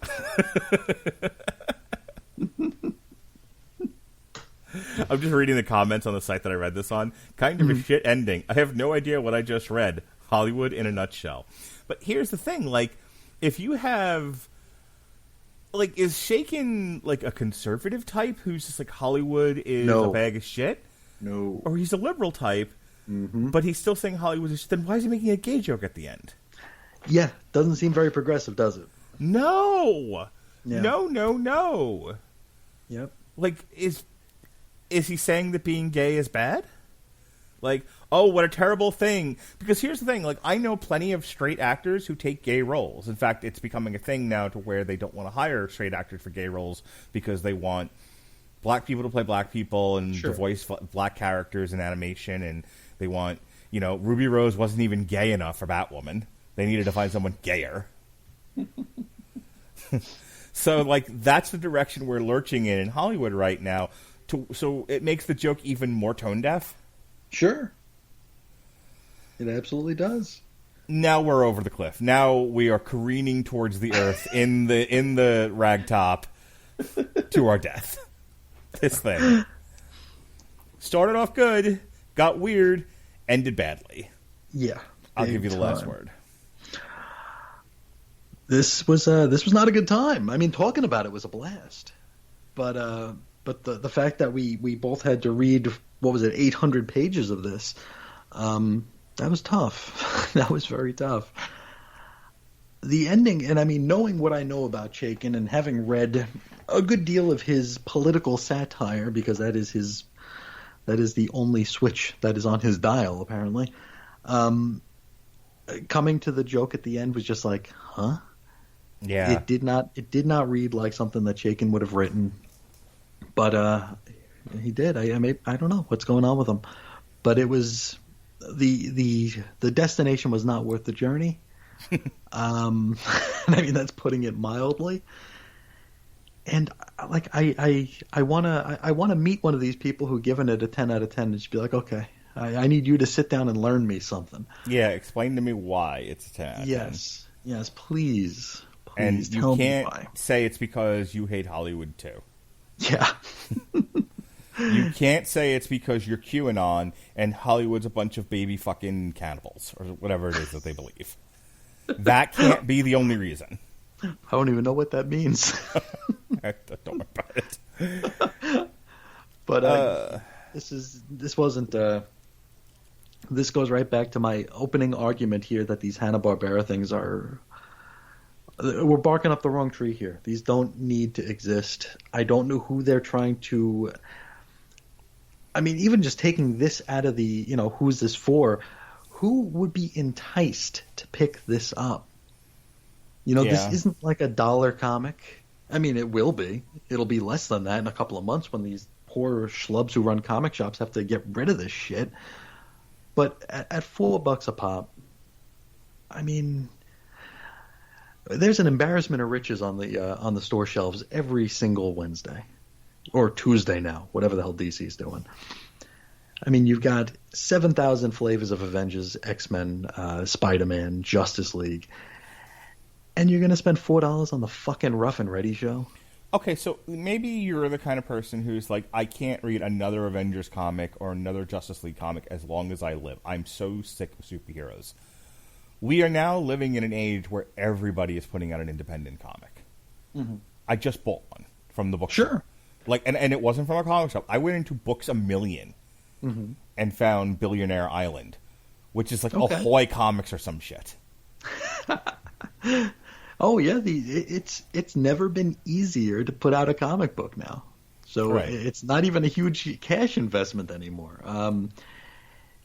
I'm just reading the comments on the site that I read this on. Kind of a shit ending. I have no idea what I just read. Hollywood in a nutshell. But here's the thing, like, if you have, like, is Shaken, like, a conservative type who's just like, Hollywood is a bag of shit? No. Or he's a liberal type, but he's still saying Hollywood is shit, then why is he making a gay joke at the end? Yeah, doesn't seem very progressive, does it? No! Yeah. No. Yep. Like, is he saying that being gay is bad? Like, oh, what a terrible thing. Because here's the thing, like, I know plenty of straight actors who take gay roles. In fact, it's becoming a thing now to where they don't want to hire straight actors for gay roles because they want black people to play black people and to voice black characters in animation. And they want, Ruby Rose wasn't even gay enough for Batwoman. They needed to find someone gayer. So, like, that's the direction we're lurching in Hollywood right now. So it makes the joke even more tone deaf. Sure. It absolutely does. Now we're over the cliff. Now we are careening towards the earth in the ragtop to our death. This thing started off good, got weird, ended badly. Yeah. I'll give you the last word. This was not a good time. I mean, talking about it was a blast. But the fact that we both had to read, what was it, 800 pages of this, that was tough. That was very tough. The ending, and I mean, knowing what I know about Chaykin and having read a good deal of his political satire, because that is the only switch that is on his dial, apparently. Coming to the joke at the end was just like, huh? Yeah. It did not read like something that Chaykin would have written, but he did. I don't know what's going on with him, but it was the destination was not worth the journey. I mean, that's putting it mildly. And like I wanna meet one of these people who given it a 10 out of 10 and just be like, okay, I need you to sit down and learn me something. Yeah, explain to me why it's a 10 out of 10. Yes, please. And Please tell you me can't why. say it's because you hate Hollywood too. Yeah. You can't say it's because you're QAnon and Hollywood's a bunch of baby fucking cannibals or whatever it is that they believe. That can't be the only reason. I don't even know what that means. Don't worry about it. But this wasn't. This goes right back to my opening argument here that these Hanna-Barbera things are. We're barking up the wrong tree here. These don't need to exist. I don't know who they're trying to. I mean, even just taking this out of the, who's this for? Who would be enticed to pick this up? This isn't like a dollar comic. I mean, it will be. It'll be less than that in a couple of months when these poor schlubs who run comic shops have to get rid of this shit. But at $4 a pop, I mean, there's an embarrassment of riches on the store shelves every single Wednesday or Tuesday now, whatever the hell DC's doing. I mean, you've got 7,000 flavors of Avengers, X-Men, Spider-Man, Justice League, and you're going to spend $4 on the fucking Ruff and Reddy Show? Okay, so maybe you're the kind of person who's like, I can't read another Avengers comic or another Justice League comic as long as I live. I'm so sick of superheroes. We are now living in an age where everybody is putting out an independent comic. Mm-hmm. I just bought one from the bookstore. Sure. And it wasn't from a comic shop. I went into Books A Million and found Billionaire Island, which is like Ahoy Comics or some shit. Oh yeah, it's never been easier to put out a comic book now. So It's not even a huge cash investment anymore.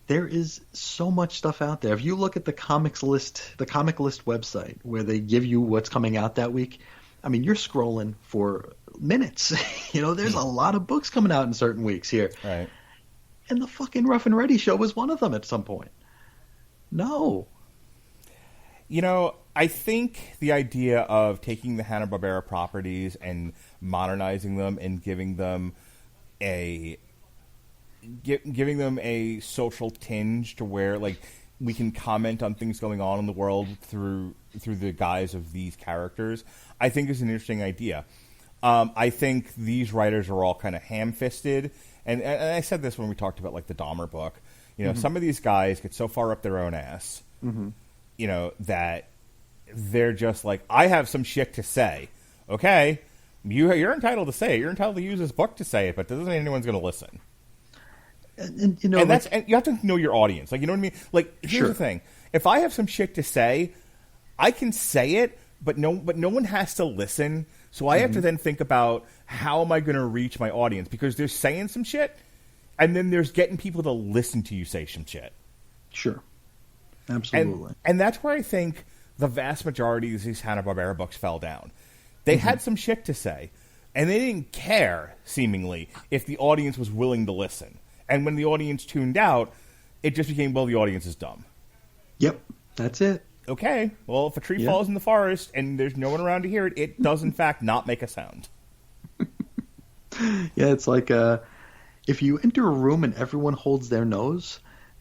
There is so much stuff out there. If you look at the comic list website where they give you what's coming out that week, I mean, you're scrolling for minutes. There's a lot of books coming out in certain weeks here. Right. And the fucking Ruff and Reddy Show was one of them at some point. No. I think the idea of taking the Hanna-Barbera properties and modernizing them and giving them a social tinge to where like we can comment on things going on in the world through the guise of these characters, I think is an interesting idea. I think these writers are all kind of ham-fisted, and I said this when we talked about like the Dahmer book. Some of these guys get so far up their own ass, that they're just like, I have some shit to say. Okay, you're entitled to say it. You're entitled to use this book to say it, but that doesn't mean anyone's going to listen. And you have to know your audience. Like, you know what I mean? Like, here's the thing: if I have some shit to say, I can say it, but no one has to listen. So I have to then think about how am I going to reach my audience, because there's saying some shit, and then there's getting people to listen to you say some shit. Sure, absolutely. And that's where I think the vast majority of these Hanna-Barbera books fell down. They had some shit to say, and they didn't care, seemingly, if the audience was willing to listen. And when the audience tuned out, it just became, well, the audience is dumb. Yep, that's it. Okay, well, if a tree falls in the forest and there's no one around to hear it, it does, in fact, not make a sound. Yeah, it's like if you enter a room and everyone holds their nose,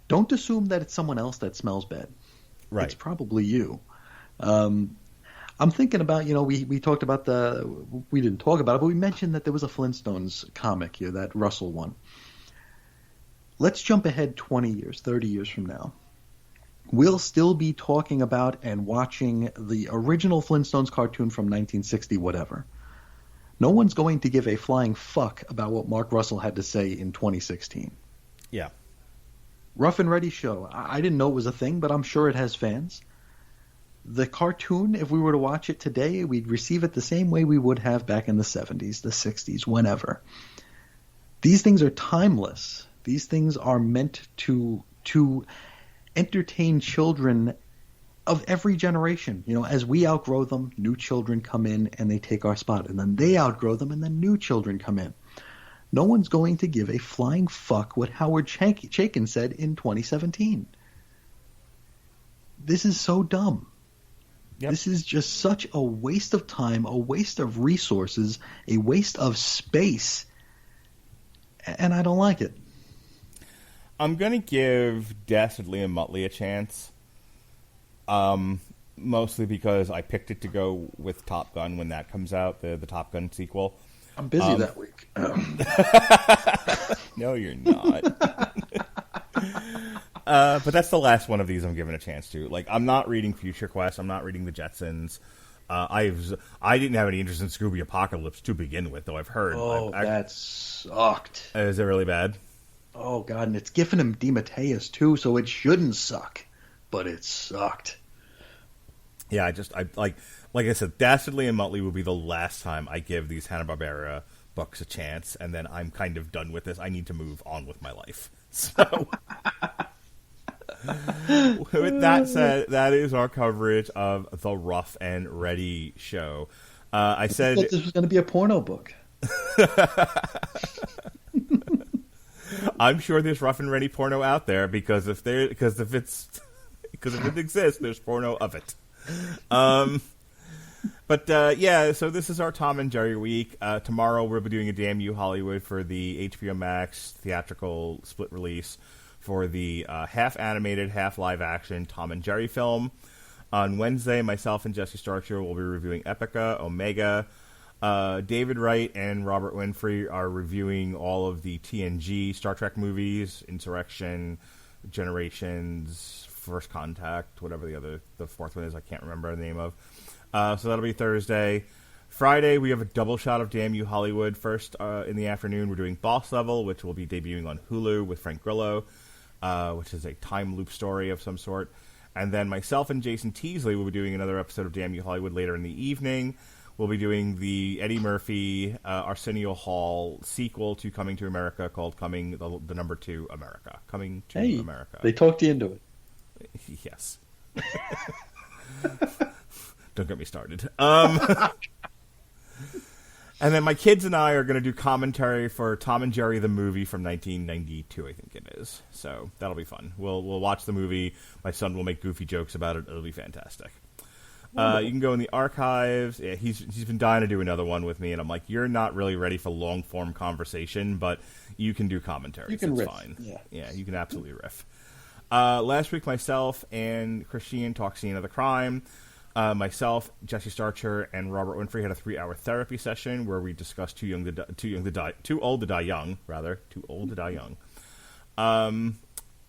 don't assume that it's someone else that smells bad. Right. It's probably you. I'm thinking about, we talked about we didn't talk about it, but we mentioned that there was a Flintstones comic here, that Russell one. let's jump ahead 20 years, 30 years from now. We'll still be talking about and watching the original Flintstones cartoon from 1960, whatever. No one's going to give a flying fuck about what Mark Russell had to say in 2016. Yeah. Ruff and Reddy Show. I didn't know it was a thing, but I'm sure it has fans. The cartoon, if we were to watch it today, we'd receive it the same way we would have back in the 70s, the 60s, whenever. These things are timeless. These things are meant to entertain children of every generation. You know, as we outgrow them, new children come in and they take our spot. And then they outgrow them and then new children come in. No one's going to give a flying fuck what Howard Chaykin said in 2017. This is so dumb. Yep. This is just such a waste of time, a waste of resources, a waste of space. And I don't like it. I'm going to give Dastardly and Muttley a chance. Mostly because I picked it to go with Top Gun when that comes out, the Top Gun sequel. I'm busy that week. No, you're not. But that's the last one of these I'm giving a chance to. Like, I'm not reading Future Quest. I'm not reading the Jetsons. I didn't have any interest in Scooby Apocalypse to begin with, though I've heard. Oh, that sucked. Is it really bad? Oh, God, and it's Giffen and DeMatteis, too, so it shouldn't suck. But it sucked. Yeah, like I said, Dastardly and Muttley will be the last time I give these Hanna-Barbera books a chance, and then I'm kind of done with this. I need to move on with my life. So, with that said, that is our coverage of the Ruff and Reddy Show. I said thought this was going to be a porno book. I'm sure there's Ruff and Reddy porno out there because if it exists, there's porno of it. But so this is our Tom and Jerry week. Tomorrow we'll be doing a Damn You Hollywood for the HBO Max theatrical split release for the half animated, half live action Tom and Jerry film. On Wednesday, myself and Jesse Starcher will be reviewing Epica, Omega. David Wright and Robert Winfrey are reviewing all of the TNG Star Trek movies, Insurrection, Generations, First Contact, whatever the fourth one is, I can't remember the name of. So that'll be Thursday. Friday, we have a double shot of Damn You Hollywood. First, in the afternoon, we're doing Boss Level, which will be debuting on Hulu with Frank Grillo, which is a time loop story of some sort. And then myself and Jason Teasley will be doing another episode of Damn You Hollywood later in the evening. We'll be doing the Eddie Murphy, Arsenio Hall sequel to Coming to America called the number 2 America. Coming to America. They talked you into it. Yes. Don't get me started. And then my kids and I are going to do commentary for Tom and Jerry the movie from 1992, I think it is. So that'll be fun. We'll watch the movie. My son will make goofy jokes about it. It'll be fantastic. You can go in the archives. Yeah, he's been dying to do another one with me, and I'm like, you're not really ready for long form conversation, but you can do commentary. You can riff. Fine. Yeah, you can absolutely riff. Last week, myself and Christian talked Scene of the Crime. Myself, Jesse Starcher, and Robert Winfrey had a 3-hour therapy session where we discussed Too Old to Die Young.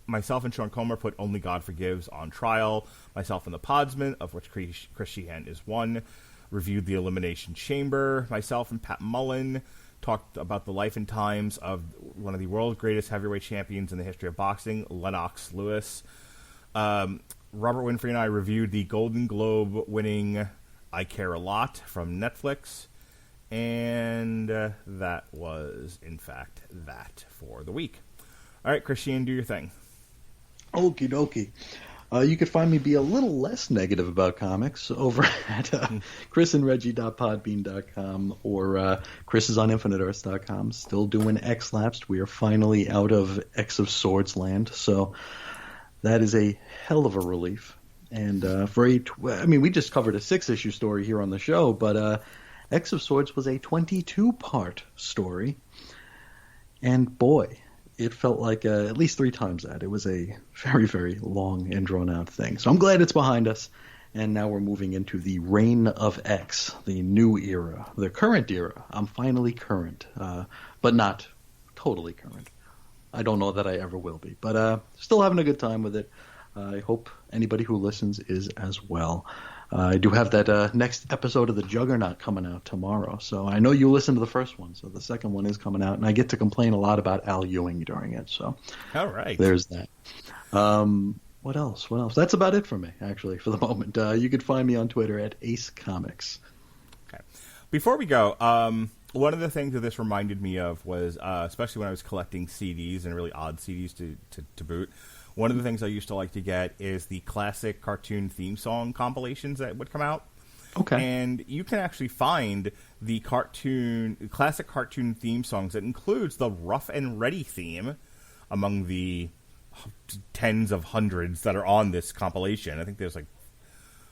Myself and Sean Comer put Only God Forgives on trial. Myself and the Podsman, of which Chris Sheehan is one, reviewed The Elimination Chamber. Myself and Pat Mullen talked about the life and times of one of the world's greatest heavyweight champions in the history of boxing, Lennox Lewis. Robert Winfrey and I reviewed the Golden Globe winning I Care a Lot from Netflix. And that was, in fact, that for the week. All right, Christian, do your thing. Okie dokie. You can find me be a little less negative about comics over at chrisandreggie.podbean.com or chrisisoninfiniteearths.com. Still doing X-Lapsed. We are finally out of X of Swords land, so that is a hell of a relief. And we just covered a 6-issue story here on the show, but X of Swords was a 22-part story, and boy, it felt like at least 3 times that. It was a very, very long and drawn-out thing. So I'm glad it's behind us, and now we're moving into the Reign of X, the new era, the current era. I'm finally current, but not totally current. I don't know that I ever will be, but still having a good time with it. I hope anybody who listens is as well. I do have that next episode of The Juggernaut coming out tomorrow, so I know you listened to the first one, so the second one is coming out, and I get to complain a lot about Al Ewing during it, so all right. There's that. What else? That's about it for me, actually, for the moment. You can find me on Twitter at Ace Comics. Okay. Before we go, one of the things that this reminded me of was, especially when I was collecting CDs and really odd CDs to boot, one of the things I used to like to get is the classic cartoon theme song compilations that would come out. Okay. And you can actually find the classic cartoon theme songs that includes the Ruff and Reddy theme among the tens of hundreds that are on this compilation. I think there's like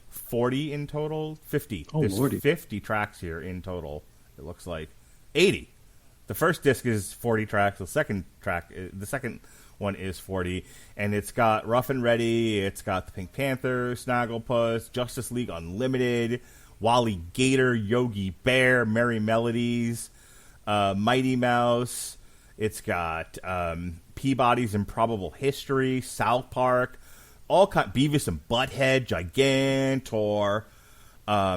40 in total. 50. Oh, there's Lordy. 50 tracks here in total. It looks like 80. The first disc is 40 tracks. The second one is 40, and it's got Ruff and Reddy, it's got the Pink Panther, Snagglepuss, Justice League Unlimited, Wally Gator, Yogi Bear, Merry Melodies, Mighty Mouse, it's got Peabody's Improbable History, South Park, Beavis and Butthead, Gigantor,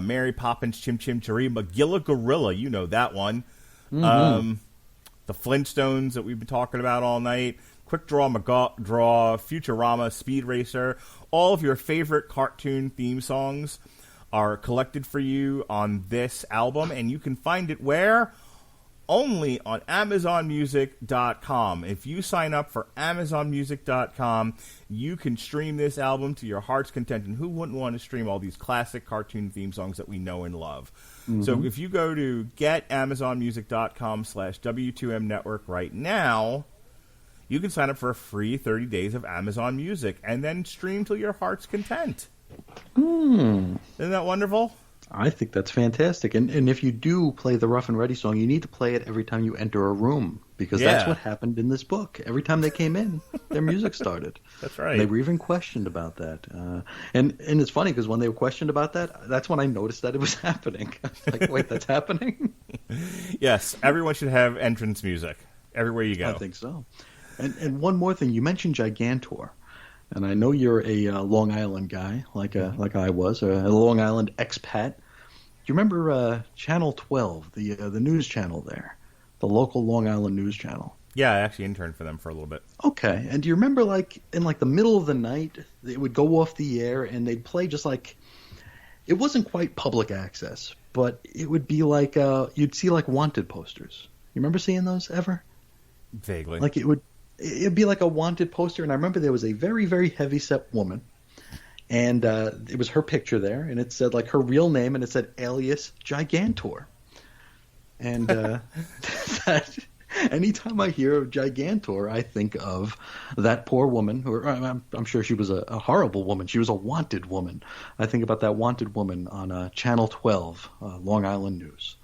Mary Poppins, Chim Chim Cheree, Magilla Gorilla, you know that one, the Flintstones that we've been talking about all night, Quick Draw, McGraw, Futurama, Speed Racer. All of your favorite cartoon theme songs are collected for you on this album, and you can find it where? Only on AmazonMusic.com. If you sign up for AmazonMusic.com, you can stream this album to your heart's content, and who wouldn't want to stream all these classic cartoon theme songs that we know and love? Mm-hmm. So if you go to getamazonmusic.com/W2M Network right now, you can sign up for a free 30 days of Amazon Music and then stream till your heart's content. Isn't that wonderful? I think that's fantastic. And if you do play the Ruff and Reddy song, you need to play it every time you enter a room, because that's what happened in this book. Every time they came in, their music started. That's right. And they were even questioned about that. And it's funny, because when they were questioned about that, that's when I noticed that it was happening. Like, wait, that's happening? Yes, everyone should have entrance music everywhere you go. I think so. And one more thing, you mentioned Gigantor, and I know you're a Long Island guy, like I was, a Long Island expat. Do you remember Channel 12, the news channel there, the local Long Island news channel? Yeah, I actually interned for them for a little bit. Okay, and do you remember, like, in like the middle of the night, it would go off the air and they'd play just like, it wasn't quite public access, but it would be like you'd see like wanted posters. You remember seeing those ever? Vaguely. Like it'd be like a wanted poster, and I remember there was a very, very heavy-set woman, and it was her picture there, and it said like her real name, and it said alias Gigantor. And that, anytime I hear of Gigantor, I think of that poor woman, who I'm sure she was a horrible woman. She was a wanted woman. I think about that wanted woman on Channel 12, Long Island News.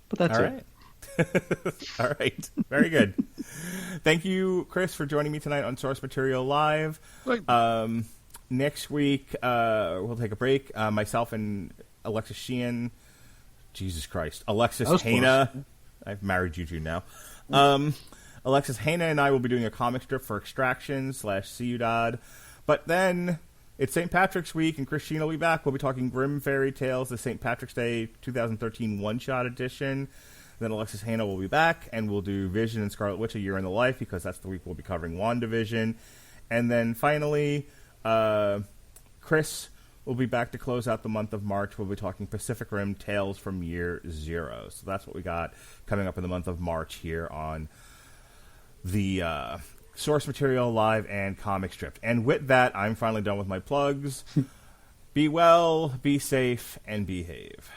But that's all it. Right. All right. Very good. Thank you, Chris, for joining me tonight on Source Material Live. Next week, we'll take a break. Myself and Alexis Sheehan. Jesus Christ. Alexis Hanna. I've married you two now. Alexis Hanna and I will be doing a comic strip for Extraction /Ciudad. But then it's St. Patrick's Week, and Chris Sheehan will be back. We'll be talking Grimm Fairy Tales, the St. Patrick's Day 2013 one-shot edition. Then Alexis Hanna will be back, and we'll do Vision and Scarlet Witch: A Year in the Life, because that's the week we'll be covering WandaVision. And then finally, Chris will be back to close out the month of March. We'll be talking Pacific Rim Tales from Year Zero. So that's what we got coming up in the month of March here on the Source Material Live and Comic Strip. And with that, I'm finally done with my plugs. Be well, be safe, and behave.